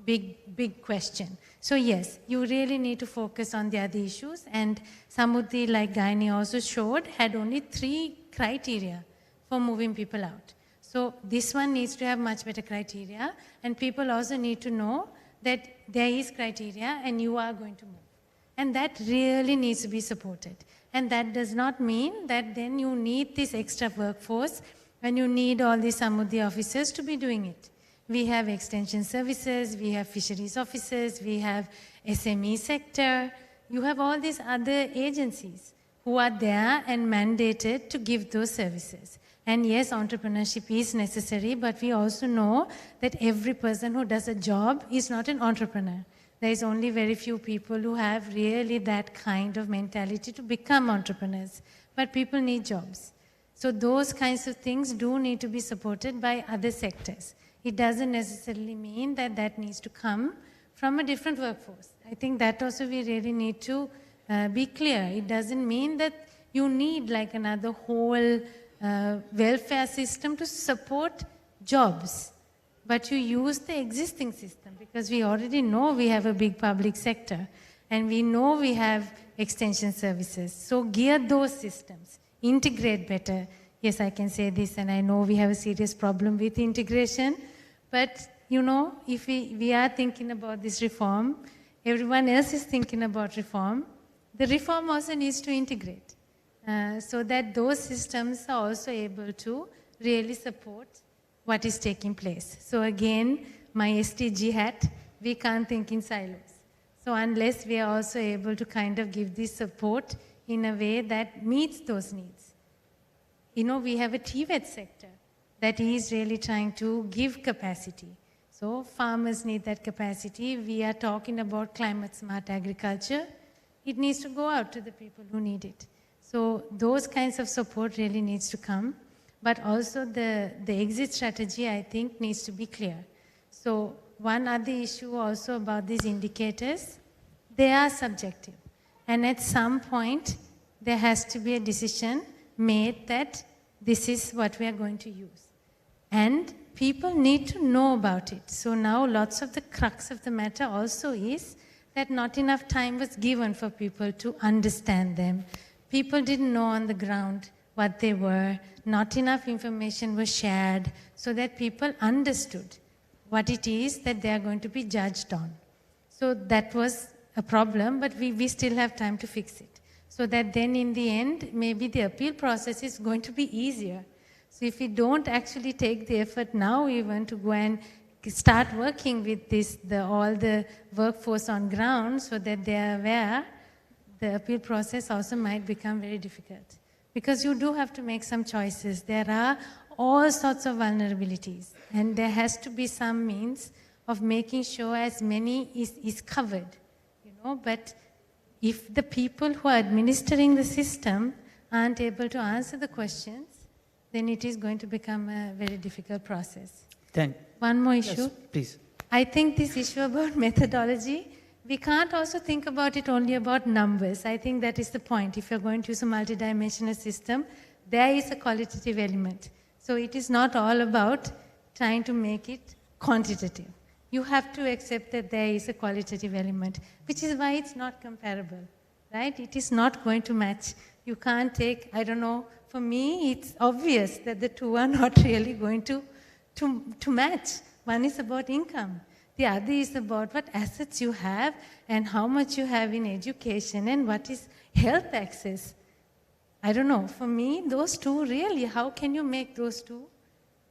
G: big question. So yes, you really need to focus on the other issues. And Samurdhi, like Gayani also showed, had only 3 criteria for moving people out. So this one needs to have much better criteria. And people also need to know that there is criteria and you are going to move. And that really needs to be supported. And that does not mean that then you need this extra workforce and you need all these Samurdhi officers to be doing it. We have extension services, we have fisheries officers, we have SME sector. You have all these other agencies who are there and mandated to give those services. And yes, entrepreneurship is necessary, but we also know that every person who does a job is not an entrepreneur. There is only very few people who have really that kind of mentality to become entrepreneurs. But people need jobs. So those kinds of things do need to be supported by other sectors. It doesn't necessarily mean that that needs to come from a different workforce. I think that also we really need to be clear. It doesn't mean that you need like another whole welfare system to support jobs. But you use the existing system because we already know we have a big public sector and we know we have extension services. So gear those systems, integrate better. Yes, I can say this and I know we have a serious problem with integration. But, if we are thinking about this reform, everyone else is thinking about reform, the reform also needs to integrate so that those systems are also able to really support what is taking place. So again, my SDG hat, we can't think in silos. So unless we are also able to kind of give this support in a way that meets those needs. We have a TVET sector that is really trying to give capacity. So farmers need that capacity. We are talking about climate smart agriculture. It needs to go out to the people who need it. So those kinds of support really needs to come. But also the exit strategy, I think, needs to be clear. So one other issue also about these indicators, they are subjective. And at some point, there has to be a decision made that this is what we are going to use. And people need to know about it. So now lots of the crux of the matter also is that not enough time was given for people to understand them. People didn't know on the ground what they were. Not enough information was shared so that people understood what it is that they are going to be judged on. So that was a problem, but we still have time to fix it. So that then in the end, maybe the appeal process is going to be easier. So if we don't actually take the effort now even to go and start working with all the workforce on ground so that they are aware, the appeal process also might become very difficult. Because you do have to make some choices. There are all sorts of vulnerabilities and there has to be some means of making sure as many is covered. But if the people who are administering the system aren't able to answer the questions, then it is going to become a very difficult process. One more issue.
E: Yes, please.
G: I think this issue about methodology, we can't also think about it only about numbers. I think that is the point. If you're going to use a multidimensional system, there is a qualitative element. So it is not all about trying to make it quantitative. You have to accept that there is a qualitative element, which is why it's not comparable, right? It is not going to match. You can't take, I don't know, for me, it's obvious that the two are not really going to match. One is about income. The other is about what assets you have and how much you have in education and what is health access. I don't know, for me, those two really, how can you make those two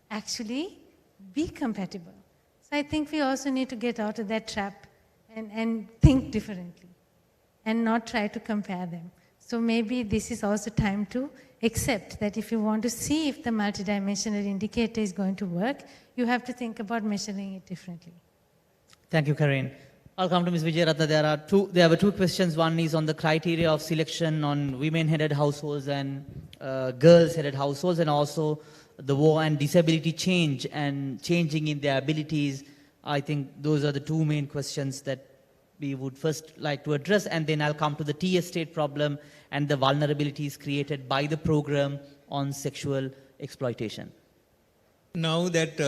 G: actually be compatible? So I think we also need to get out of that trap and think differently and not try to compare them. So maybe this is also time to accept that if you want to see if the multidimensional indicator is going to work, you have to think about measuring it differently.
E: Thank you, Karen. I'll come to Ms. Vijayaratna. There were two questions. One is on the criteria of selection on women-headed households and girls-headed households, and also the war and disability change and changing in their abilities. I think those are the two main questions that we would first like to address, and then I'll come to the T estate problem and the vulnerabilities created by the program on sexual exploitation.
F: Now that,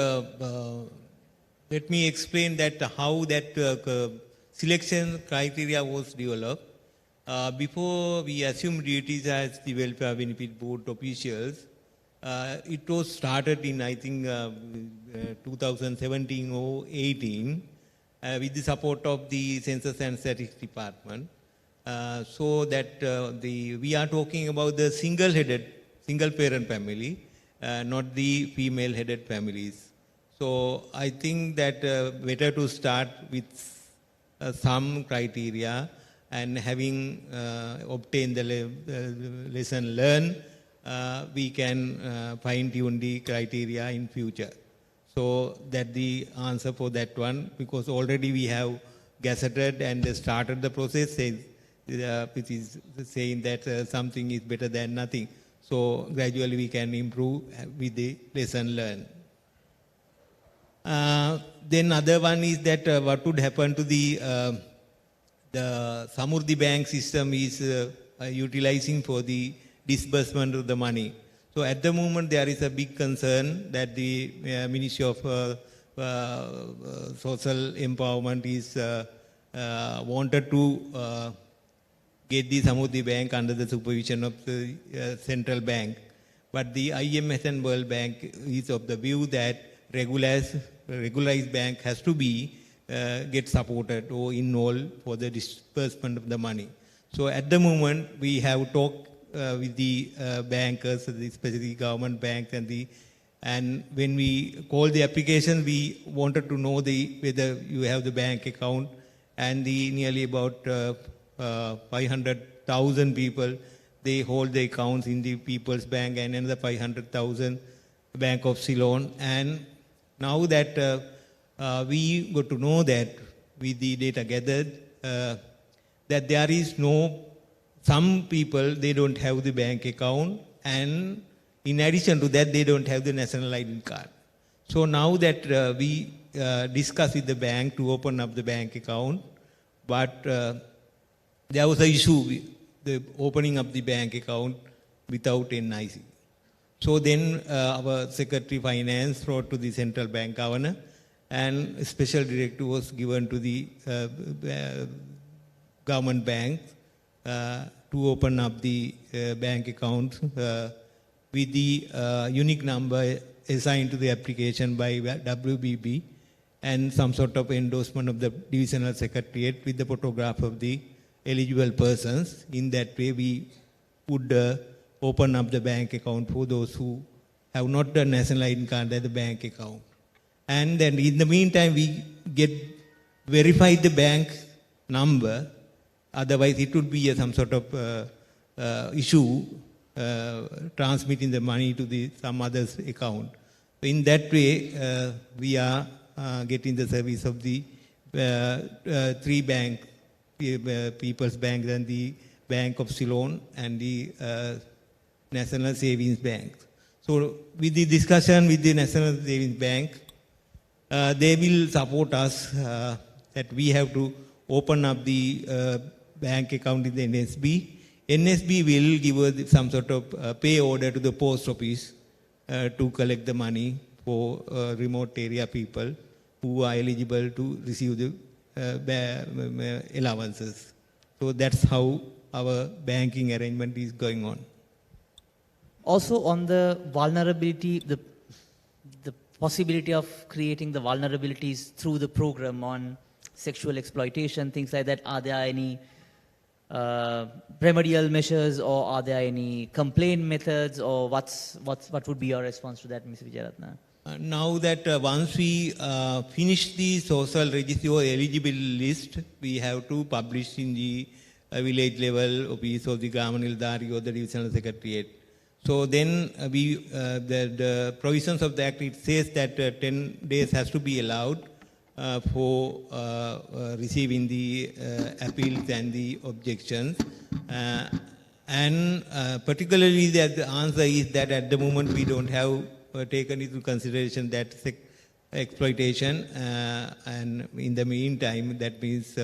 F: let me explain that how that selection criteria was developed. Before we assumed duties as the Welfare Benefit Board officials, it was started in, I think, 2017 or 18 with the support of the Census and Statistics Department. So that we are talking about the single parent family, not the female-headed families. So I think that better to start with some criteria, and having obtained the lesson learned, we can fine-tune the criteria in future. So that the answer for that one, because already we have gazetted and started the process, which is saying that something is better than nothing. So gradually we can improve with the lesson learned. Then other one is that what would happen to the Samurdhi bank system is utilizing for the disbursement of the money. So at the moment there is a big concern that the Ministry of Social Empowerment is wanted to get the Samurdhi bank under the supervision of the central bank. But the IMF and World Bank is of the view that regularized bank has to be get supported or involved for the disbursement of the money. So at the moment we have talked with the bankers, especially government banks, and when we call the application, we wanted to know whether you have the bank account, and nearly about 500,000 people, they hold the accounts in the People's Bank, and another 500,000 Bank of Ceylon. And now that we got to know that with the data gathered, that there is some people, they don't have the bank account, and in addition to that, they don't have the national ID card. So now that we discussed with the bank to open up the bank account, but there was an issue with the opening up the bank account without NIC. So then our Secretary Finance wrote to the central bank governor, and a special directive was given to the government banks to open up the bank account with the unique number assigned to the application by WBB, and some sort of endorsement of the divisional secretariat with the photograph of the eligible persons. In that way, we would open up the bank account for those who have not the national ID card at the bank account. And then in the meantime, we verify the bank number. Otherwise, it would be some sort of issue transmitting the money to some other's account. In that way, we are getting the service of the three banks, People's Bank and the Bank of Ceylon and the National Savings Bank. So with the discussion with the National Savings Bank, they will support us that we have to open up the bank account in the NSB. NSB will give us some sort of pay order to the post office to collect the money for remote area people who are eligible to receive the allowances. So that's how our banking arrangement is going on.
E: Also on the vulnerability, the possibility of creating the vulnerabilities through the program on sexual exploitation, things like that, are there any remedial measures, or are there any complaint methods, or what would be your response to that, Ms. Vijayaratna?
F: Now that once we finish the social registry or eligible list, we have to publish in the village level office of the Government Ildari or the Divisional Secretariat. So then the provisions of the Act, it says that 10 days has to be allowed for receiving the appeals and the objections. And particularly the answer is that at the moment we don't have taken into consideration that exploitation, and in the meantime, that means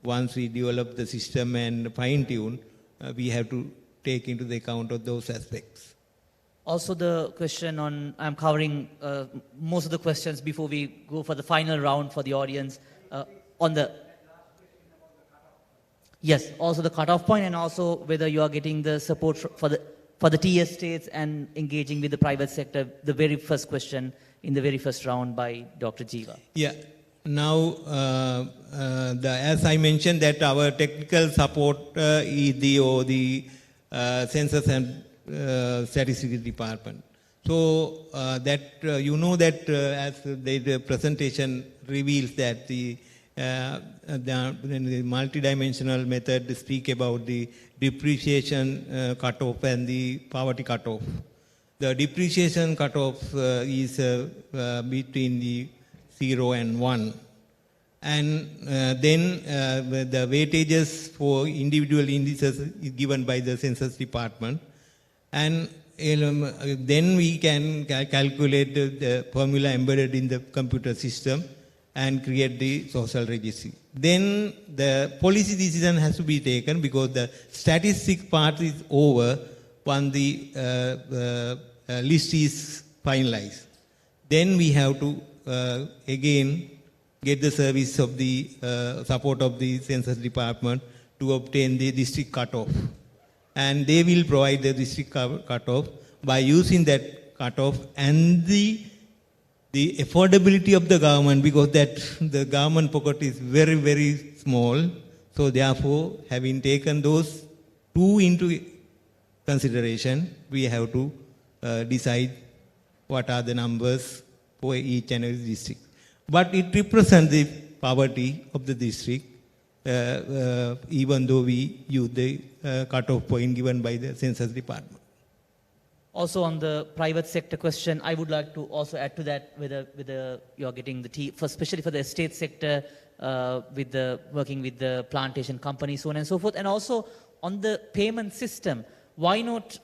F: once we develop the system and fine-tune, we have to take into the account of those aspects.
E: Also the question on, I'm covering most of the questions before we go for the final round for the audience on the, yes, also the cutoff point, and also whether you are getting the support for the T estates and engaging with the private sector, the very first question in the very first round by Dr. Jeeva.
F: Yeah. Now, as I mentioned, that our technical support is the Census and Statistics Department. So that you know that as the presentation reveals that the multidimensional method speak about the depreciation cutoff and the poverty cutoff. The depreciation cutoff is between the 0 and 1. And then the weightages for individual indices is given by the Census Department. And then we can calculate the formula embedded in the computer system and create the social registry. Then the policy decision has to be taken because the statistics part is over when the list is finalized. Then we have to again get the service of the support of the Census Department to obtain the district cutoff. And they will provide the district cutoff by using that cutoff and the affordability of the government, because that the government pocket is very, very small. So therefore, having taken those two into consideration, we have to decide what are the numbers for each and every district. But it represents the poverty of the district, even though we use the cutoff point given by the Census Department.
E: Also on the private sector question, I would like to also add to that whether you are getting the especially for the estate sector, working with the plantation companies, so on and so forth. And also on the payment system, why not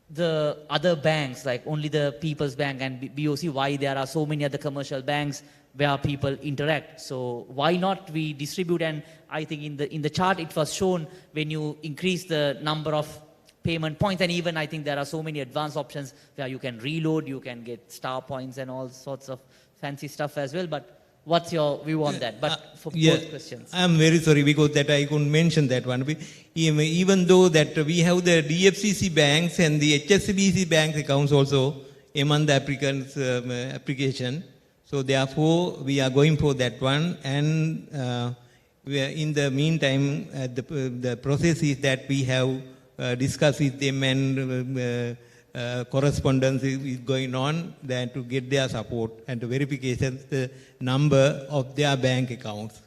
E: the other banks, like only the People's Bank and BOC, why there are so many other commercial banks where people interact? So why not we distribute? And I think in the chart it was shown when you increase the number of payment points, and even I think there are so many advanced options where you can reload, you can get star points and all sorts of fancy stuff as well. But what's your view on that? But for both questions.
F: I'm very sorry because that I couldn't mention that one. Even though that we have the DFCC banks and the HSBC bank accounts also among the applicants' application. So therefore, we are going for that one. And we are in the meantime, the process is that we have discussed with them, and correspondence is going on then to get their support and to verification the number of their bank accounts.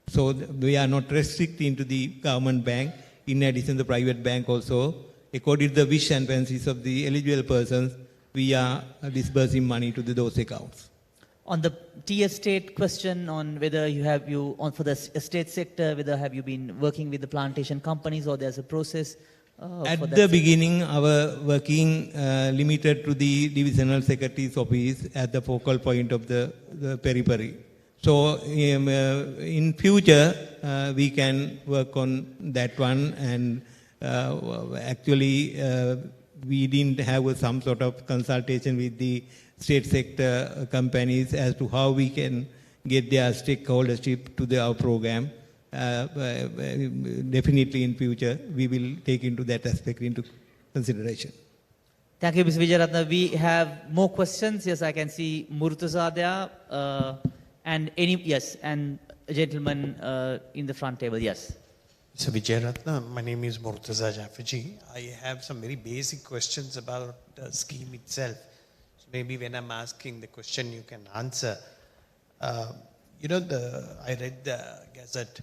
F: So we are not restricting to the government bank. In addition, the private bank also, according to the wish and fancies of the eligible persons, we are disbursing money to those accounts.
E: On the T estate question, on whether for the estate sector, whether have you been working with the plantation companies or there's a process
F: At
E: for that
F: the beginning, our working limited to the divisional secretary's office at the focal point of the periphery. So in future, we can work on that one, and actually we didn't have some sort of consultation with the state sector companies as to how we can get their stakeholdership to our program. Definitely in future, we will take into that aspect into consideration.
E: Thank you, Ms. Vijayaratna. We have more questions. Yes, I can see Murtaza there. And a gentleman in the front table. Yes.
O: So Vijayaratna, my name is Murtaza Jaffiji. I have some very basic questions about the scheme itself. So maybe when I'm asking the question, you can answer. I read the Gazette.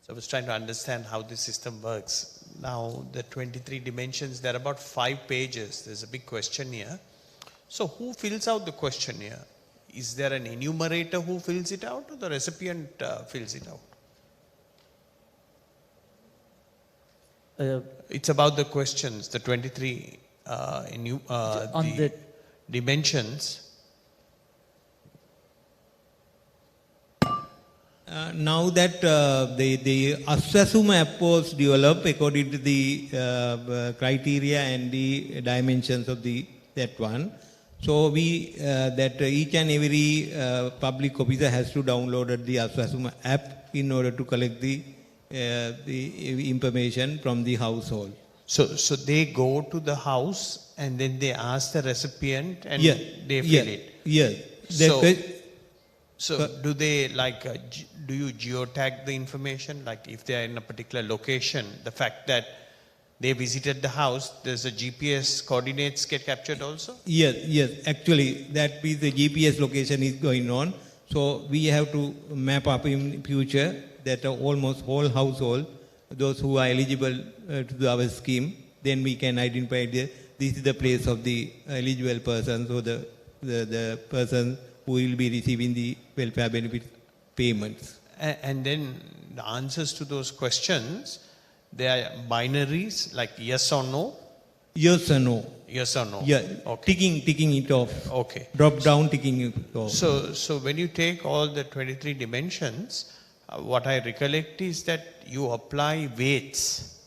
O: So I was trying to understand how the system works. Now, the 23 dimensions, there are about 5 pages. There's a big questionnaire. So who fills out the questionnaire? Is there an enumerator who fills it out, or the recipient fills it out? It's about the questions, the 23 the dimensions.
F: Now that the Aswasuma app was developed according to the criteria and the dimensions of that one. So each and every public officer has to download the Aswasuma app in order to collect the information from the household.
O: So they go to the house and then they ask the recipient and they fill it.
F: Yes.
O: So do they do you geotag the information? Like if they are in a particular location, the fact that they visited the house, does the GPS coordinates get captured also?
F: Yes. Actually, that means the GPS location is going on. So we have to map up in future that almost whole household, those who are eligible to our scheme, then we can identify this is the place of the eligible person, so the person who will be receiving the welfare benefit payments.
O: And then the answers to those questions, they are binaries, like yes or no?
F: Yes or no.
O: Yes or no?
F: Yeah,
O: okay.
F: Ticking it off.
O: Okay.
F: Drop down, ticking it off.
O: So when you take all the 23 dimensions, what I recollect is that you apply weights.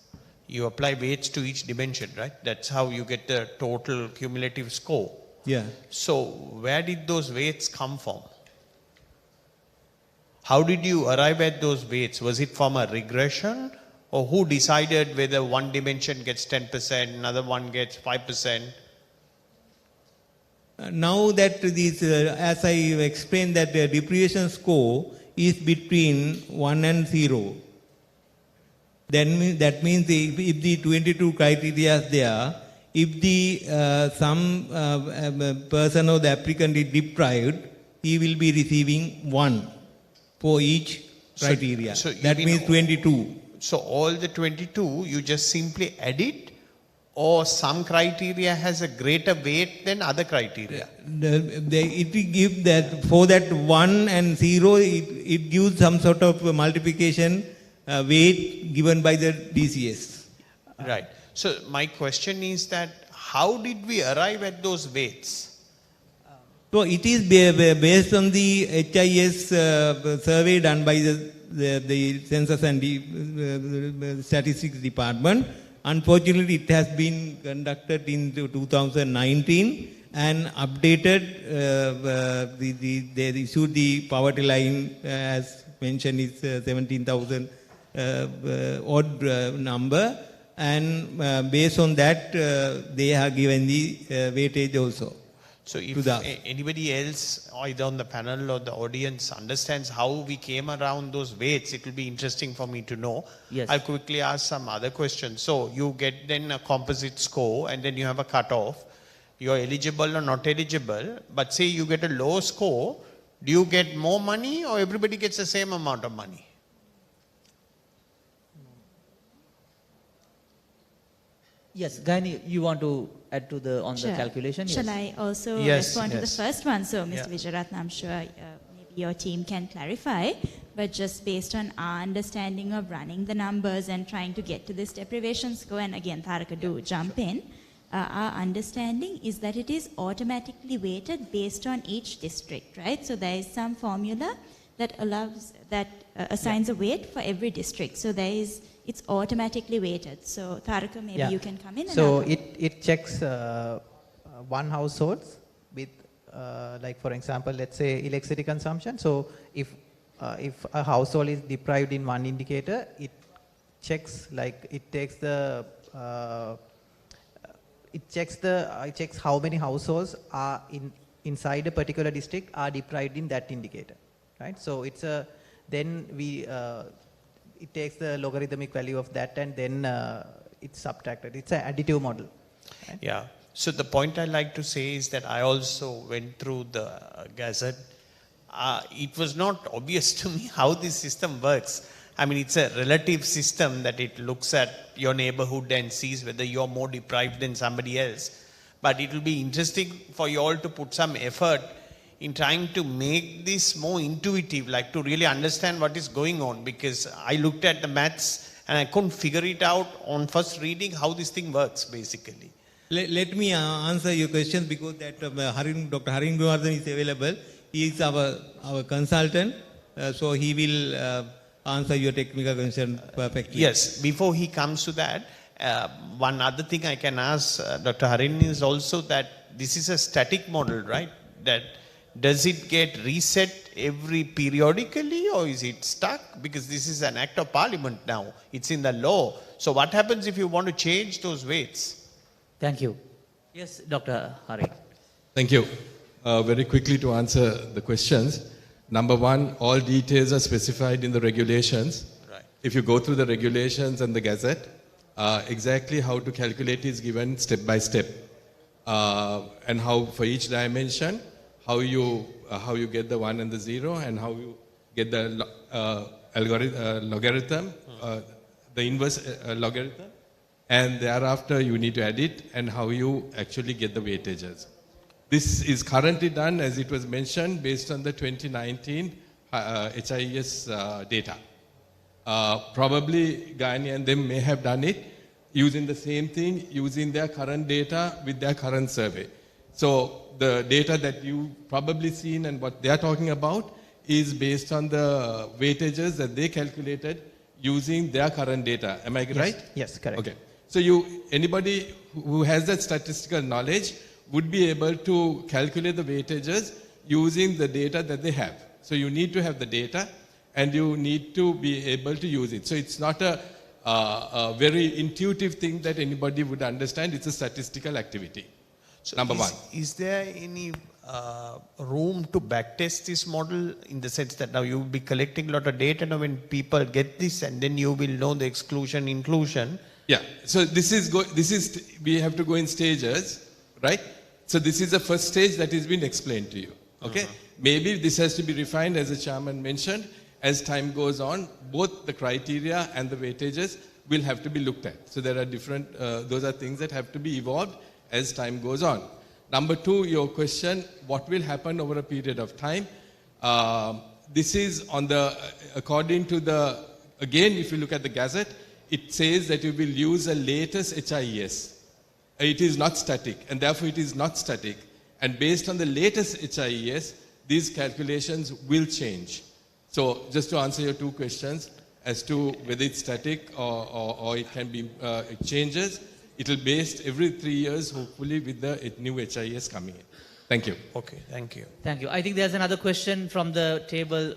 O: You apply weights to each dimension, right? That's how you get the total cumulative score.
F: Yeah.
O: So where did those weights come from? How did you arrive at those weights? Was it from a regression? Or who decided whether one dimension gets 10%, another one gets 5%?
F: Now that as I explained, that the depreciation score is between 1 and 0. Then that means if the 22 criteria is there, if some person or the applicant is deprived, he will be receiving 1 for each criteria.
O: So
F: that means 22.
O: So all the 22, you just simply add it, or some criteria has a greater weight than other criteria?
F: It will give that, for that 1 and 0, it gives some sort of multiplication weight given by the DCS.
O: Right. So my question is that how did we arrive at those weights?
F: So it is based on the HIS survey done by the Census and the Statistics Department. Unfortunately, it has been conducted in 2019 and updated. They issued the poverty line, as mentioned, is 17,000 odd number, and based on that, they have given the weightage also.
O: So if anybody else, either on the panel or the audience, understands how we came around those weights, it will be interesting for me to know.
E: Yes.
O: I'll quickly ask some other questions. So you get then a composite score and then you have a cutoff. You're eligible or not eligible, but say you get a low score, do you get more money or everybody gets the same amount of money?
E: Yes, Gaini, you want to add to the calculation?
D: Shall
E: yes.
D: I also respond to the first one? So, Mr. Vijayaratna, I'm sure maybe your team can clarify. but just based on our understanding of running the numbers and trying to get to this deprivation score, and again, Tharaka, do jump in, our understanding is that it is automatically weighted based on each district, right? So there is some formula that assigns a weight for every district. So it's automatically weighted. So Tharaka, maybe you can come in.
C: So it checks one household with, like for example, let's say electricity consumption. So if a household is deprived in one indicator, it checks, like it takes the it checks how many households are inside a particular district are deprived in that indicator, right? So it's then it takes the logarithmic value of that, and then it's subtracted. It's an additive model. Right?
O: Yeah. So the point I like to say is that I also went through the Gazette. It was not obvious to me how this system works. I mean, it's a relative system that it looks at your neighborhood and sees whether you're more deprived than somebody else. But it will be interesting for you all to put some effort in trying to make this more intuitive, like to really understand what is going on. Because I looked at the maths and I couldn't figure it out on first reading how this thing works, basically.
F: Let me answer your question, because that Dr. Harin Guardhan is available. He is our consultant, so he will answer your technical question perfectly.
O: Yes, before he comes to that, one other thing I can ask Dr. Harin is also that this is a static model, right? That does it get reset every periodically, or is it stuck? Because this is an act of parliament now. It's in the law. So what happens if you want to change those weights?
E: Thank you. Yes, Dr. Harin.
P: Thank you. Very quickly to answer the questions. Number one, all details are specified in the regulations.
O: Right.
P: If you go through the regulations and the Gazette, exactly how to calculate is given step by step. And how for each dimension, how you get the 1 and the 0, and how you get the logarithm, the inverse logarithm. And thereafter you need to add it, and how you actually get the weightages. This is currently done, as it was mentioned, based on the 2019 HIS data. Probably Guyana and them may have done it using the same thing, using their current data with their current survey. So the data that you've probably seen and what they're talking about is based on the weightages that they calculated using their current data. Am I right?
C: Yes, correct.
P: Okay. So anybody who has that statistical knowledge would be able to calculate the weightages using the data that they have. So you need to have the data, and you need to be able to use it. So it's not a very intuitive thing that anybody would understand. It's a statistical activity. So number one.
O: Is there any room to backtest this model, in the sense that now you will be collecting a lot of data now when people get this, and then you will know the exclusion, inclusion?
P: Yeah. So we have to go in stages, right? So this is the first stage that has been explained to you. Okay? Maybe this has to be refined, as the chairman mentioned. As time goes on, both the criteria and the weightages will have to be looked at. So there are different, those are things that have to be evolved as time goes on. Number two, your question, what will happen over a period of time? This is according to again, if you look at the Gazette, it says that you will use the latest HIS. It is not static, and therefore it is not static. And based on the latest HIS, these calculations will change. So just to answer your two questions as to whether it's static or it can be, it changes, it will be based every 3 years, hopefully, with the new HIS coming in. Thank you.
O: Okay, thank you.
E: Thank you. I think there's another question from the table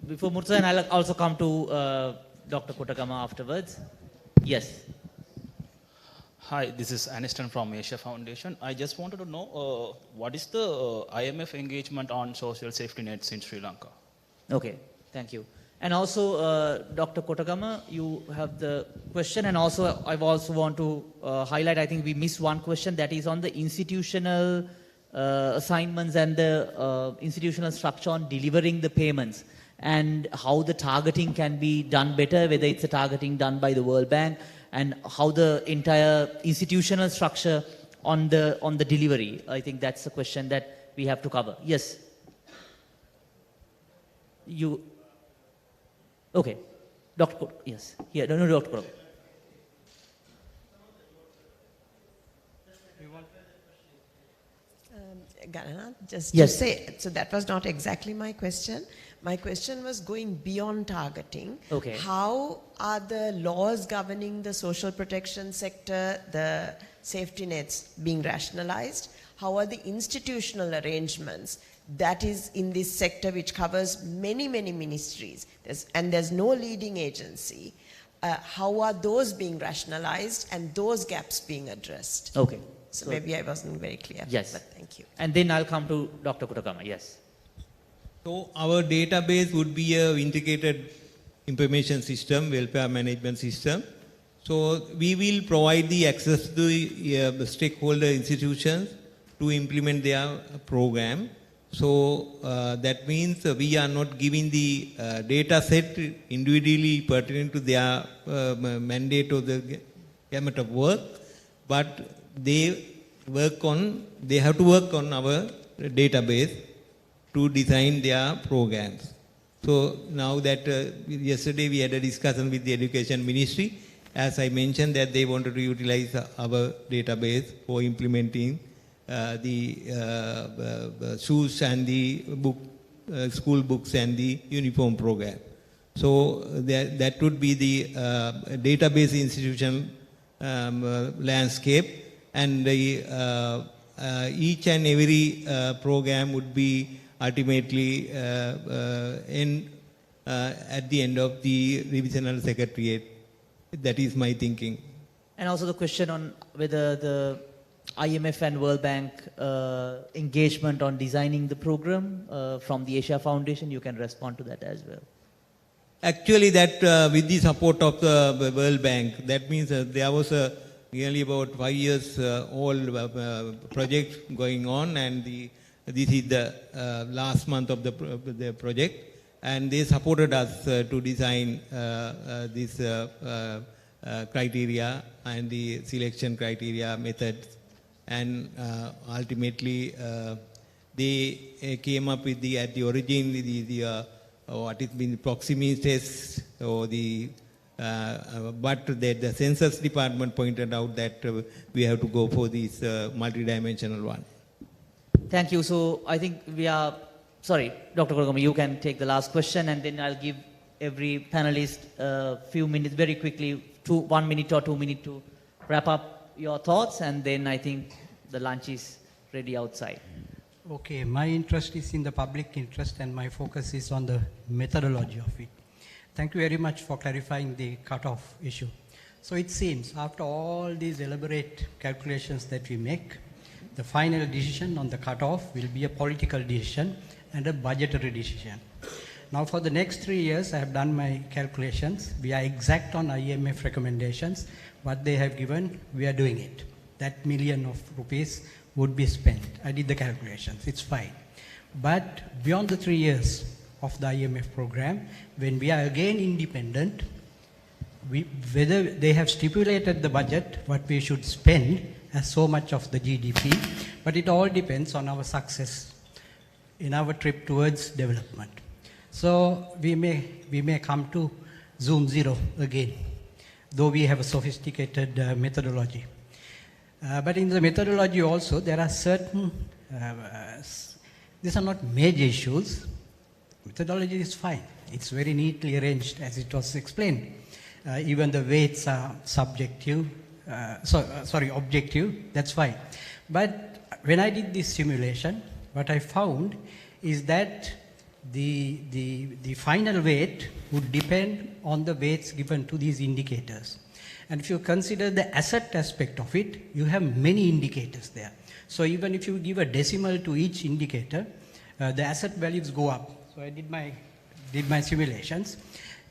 E: before Murtaza, and I'll also come to Dr. Kotakama afterwards. Yes.
Q: Hi, this is Aniston from Asia Foundation. I just wanted to know what is the IMF engagement on social safety nets in Sri Lanka?
E: Okay, thank you. And also, Dr. Kotakama, you have the question, and also I also want to highlight, I think we missed one question, that is on the institutional assignments and the institutional structure on delivering the payments, and how the targeting can be done better, whether it's a targeting done by the World Bank, and how the entire institutional structure on the delivery. I think that's a question that we have to cover. Yes. Okay. Dr. Yes. Here, no, Dr. Colombo.
H: Ganana, just
E: Yes.
H: to say, so that was not exactly my question. My question was going beyond targeting.
E: Okay.
H: How are the laws governing the social protection sector, the safety nets being rationalized? How are the institutional arrangements that is in this sector which covers many, many ministries, and there's no leading agency? How are those being rationalized and those gaps being addressed?
E: Okay.
H: So maybe I wasn't very clear.
E: Yes.
H: But thank you.
E: And then I'll come to Dr. Kutakama. Yes.
F: So our database would be an integrated information system, welfare management system. So we will provide the access to the stakeholder institutions to implement their program. So that means we are not giving the data set individually pertinent to their mandate or the gamut of work, but they have to work on our database to design their programs. So now that yesterday we had a discussion with the Education Ministry, as I mentioned that they wanted to utilize our database for implementing the shoes and the school books and the uniform program. So that would be the database institution landscape, and each and every program would be ultimately at the end of the revisional secretariat. That is my thinking.
E: And also the question on whether the IMF and World Bank engagement on designing the program from the Asia Foundation, you can respond to that as well.
F: Actually, that with the support of the World Bank, that means there was nearly about 5 years old project going on, and this is the last month of the project, and they supported us to design this criteria and the selection criteria methods, and ultimately they came up with at the origin what has been proximity test, or but the census department pointed out that we have to go for this multidimensional one.
E: Thank you. So I think we are, sorry, Dr. Kurugama, you can take the last question, and then I'll give every panelist a few minutes very quickly, 1 minute or 2 minutes to wrap up your thoughts, and then I think the lunch is ready outside.
N: Okay, my interest is in the public interest, and my focus is on the methodology of it. Thank you very much for clarifying the cutoff issue. So it seems after all these elaborate calculations that we make, the final decision on the cutoff will be a political decision and a budgetary decision. Now for the next 3 years, I have done my calculations. We are exact on IMF recommendations. What they have given, we are doing it. That million of rupees would be spent. I did the calculations, it's fine. But beyond the 3 years of the IMF program, when we are again independent, whether they have stipulated the budget, what we should spend as so much of the GDP, but it all depends on our success in our trip towards development. So we may come to Zoom Zero again, though we have a sophisticated methodology. But in the methodology also, there are certain, these are not major issues. Methodology is fine. It's very neatly arranged as it was explained. Even the weights are objective, that's fine. But when I did this simulation, what I found is that the final weight would depend on the weights given to these indicators. And if you consider the asset aspect of it, you have many indicators there. So even if you give a decimal to each indicator, the asset values go up. So I did my simulations,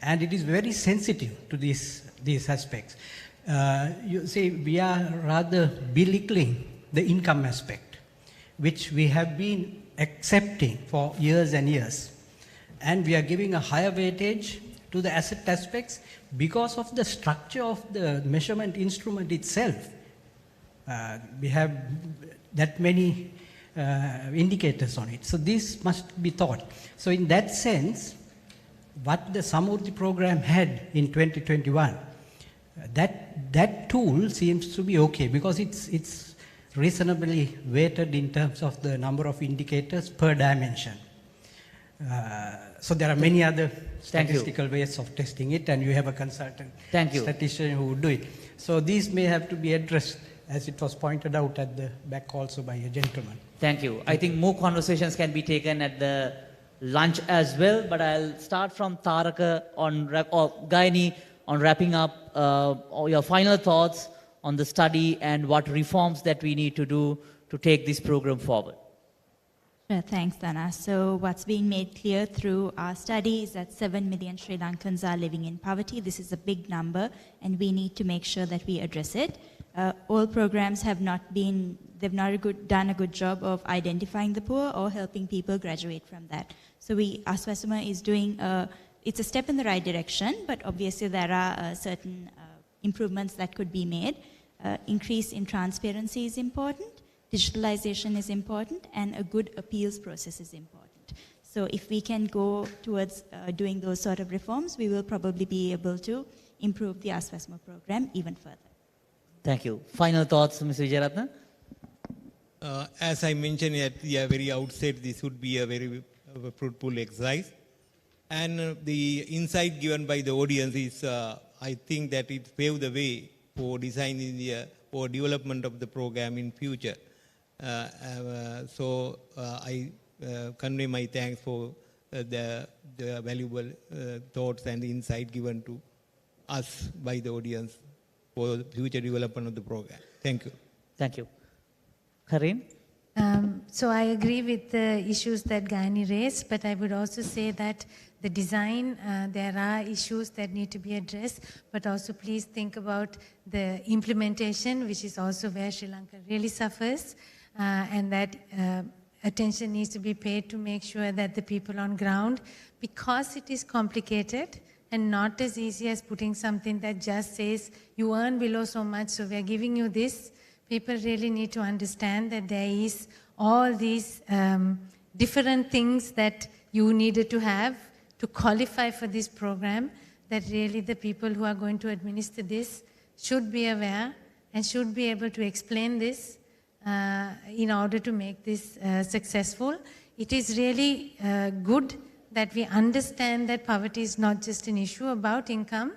N: and it is very sensitive to these aspects. You see, we are rather belittling the income aspect, which we have been accepting for years and years. And we are giving a higher weightage to the asset aspects because of the structure of the measurement instrument itself. We have that many indicators on it. So this must be thought. So in that sense, what the Samurdhi program had in 2021, that tool seems to be okay because it's reasonably weighted in terms of the number of indicators per dimension. So there are many other statistical ways of testing it, and you have a consultant statistician who would do it. So these may have to be addressed, as it was pointed out at the back also by a gentleman.
E: Thank you. I think more conversations can be taken at the lunch as well, but I'll start from Taraka or Gaini on wrapping up your final thoughts on the study and what reforms that we need to do to take this program forward.
D: Sure, thanks, Dana. So what's being made clear through our study is that 7 million Sri Lankans are living in poverty. This is a big number, and we need to make sure that we address it. All programs have not been, done a good job of identifying the poor or helping people graduate from that. So Aswasuma is doing, it's a step in the right direction, but obviously there are certain improvements that could be made. Increase in transparency is important. Digitalization is important, and a good appeals process is important. So if we can go towards doing those sort of reforms, we will probably be able to improve the Aswasma program even further.
E: Thank you. Final thoughts, Mr. Vijayaratna?
F: As I mentioned at the very outset, this would be a very fruitful exercise. And the insight given by the audience is, I think that it paved the way for designing for development of the program in future. So I convey my thanks for the valuable thoughts and insight given to us by the audience for the future development of the program. Thank you.
E: Thank you. Karin?
G: So I agree with the issues that Gaini raised, but I would also say that the design, there are issues that need to be addressed, but also please think about the implementation, which is also where Sri Lanka really suffers, and that attention needs to be paid to make sure that the people on ground, because it is complicated and not as easy as putting something that just says you earn below so much, so we are giving you this. People really need to understand that there is all these different things that you needed to have to qualify for this program, that really the people who are going to administer this should be aware and should be able to explain this in order to make this successful. It is really good that we understand that poverty is not just an issue about income,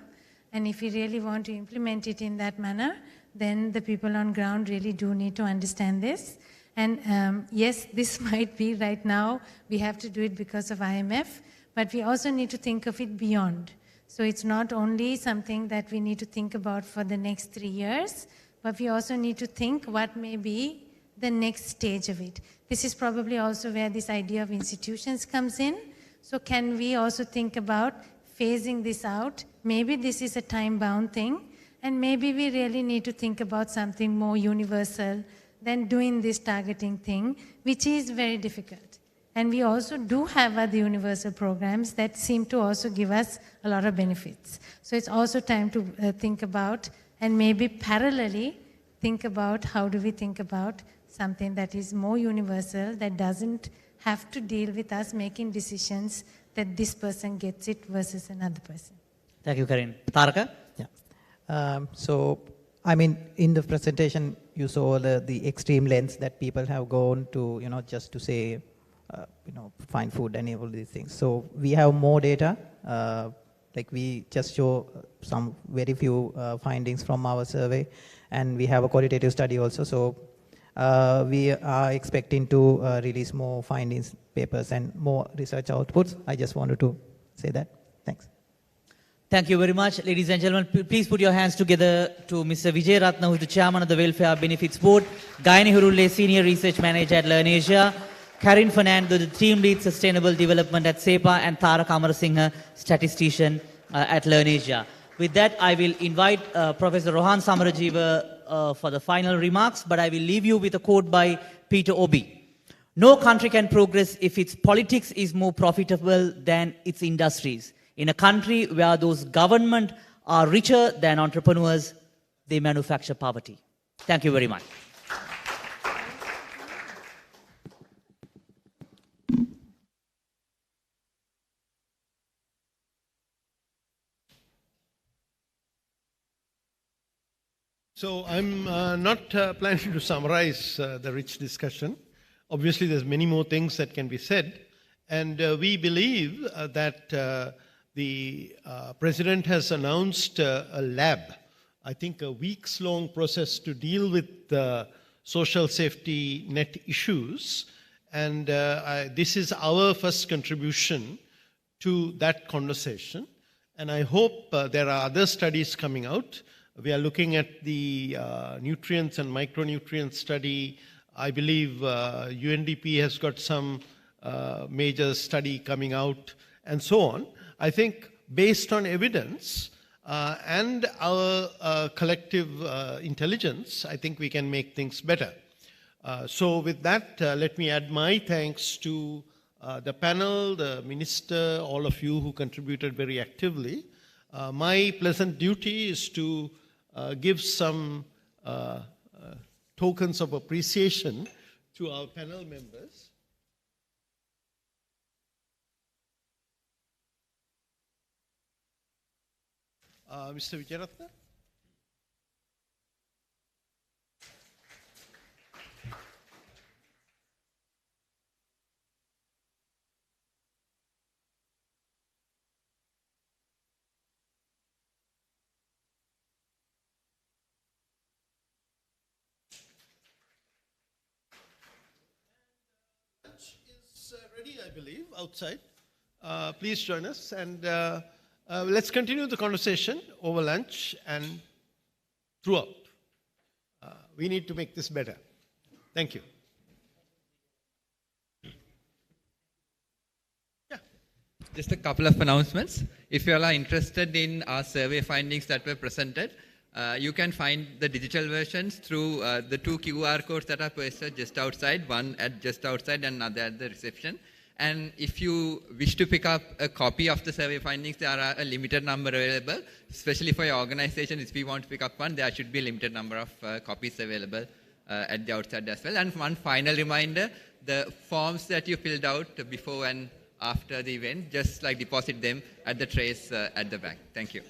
G: and if we really want to implement it in that manner, then the people on ground really do need to understand this. And yes, this might be right now, we have to do it because of IMF, but we also need to think of it beyond. So it's not only something that we need to think about for the next 3 years, but we also need to think what may be the next stage of it. This is probably also where this idea of institutions comes in. So can we also think about phasing this out? Maybe this is a time-bound thing, and maybe we really need to think about something more universal than doing this targeting thing, which is very difficult. And we also do have other universal programs that seem to also give us a lot of benefits. So it's also time to think about, and maybe parallelly think about, how do we think about something that is more universal, that doesn't have to deal with us making decisions that this person gets it versus another person.
E: Thank you, Karin. Taraka?
C: So, I mean, in the presentation, you saw the extreme lengths that people have gone to, just to say, find food and all these things. So we have more data, like we just show some very few findings from our survey, and we have a qualitative study also. So we are expecting to release more findings, papers, and more research outputs. I just wanted to say that. Thanks.
E: Thank you very much. Ladies and gentlemen, please put your hands together to Mr. Vijayaratna, who is the chairman of the Welfare Benefits Board, Gaini Hurulle, senior research manager at LIRNEasia, Karin Fernando, the team lead sustainable development at SEPA, and Tarak Amarasinghe, statistician at LIRNEasia. With that, I will invite Professor Rohan Samarajiva for the final remarks, but I will leave you with a quote by Peter Obi. No country can progress if its politics is more profitable than its industries. In a country where those government are richer than entrepreneurs, they manufacture poverty. Thank you very much.
A: So I'm not planning to summarize the rich discussion. Obviously, there's many more things that can be said. And we believe that the President has announced a lab, I think a weeks-long process to deal with the social safety net issues. And this is our first contribution to that conversation. And I hope there are other studies coming out. We are looking at the nutrients and micronutrients study. I believe UNDP has got some major study coming out and so on. I think based on evidence and our collective intelligence, I think we can make things better. So with that, let me add my thanks to the panel, the minister, all of you who contributed very actively. My pleasant duty is to give some tokens of appreciation to our panel members. Mr. Vijayaratna? Ready, I believe, outside. Please join us, and let's continue the conversation over lunch and throughout. We need to make this better. Thank you.
B: Just a couple of announcements. If you all are interested in our survey findings that were presented, you can find the digital versions through the two QR codes that are posted just outside, one at just outside and another at the reception. And if you wish to pick up a copy of the survey findings, there are a limited number available, especially for your organization. If you want to pick up one, there should be a limited number of copies available at the outside as well. And one final reminder, the forms that you filled out before and after the event, just like deposit them at the trays at the back. Thank you.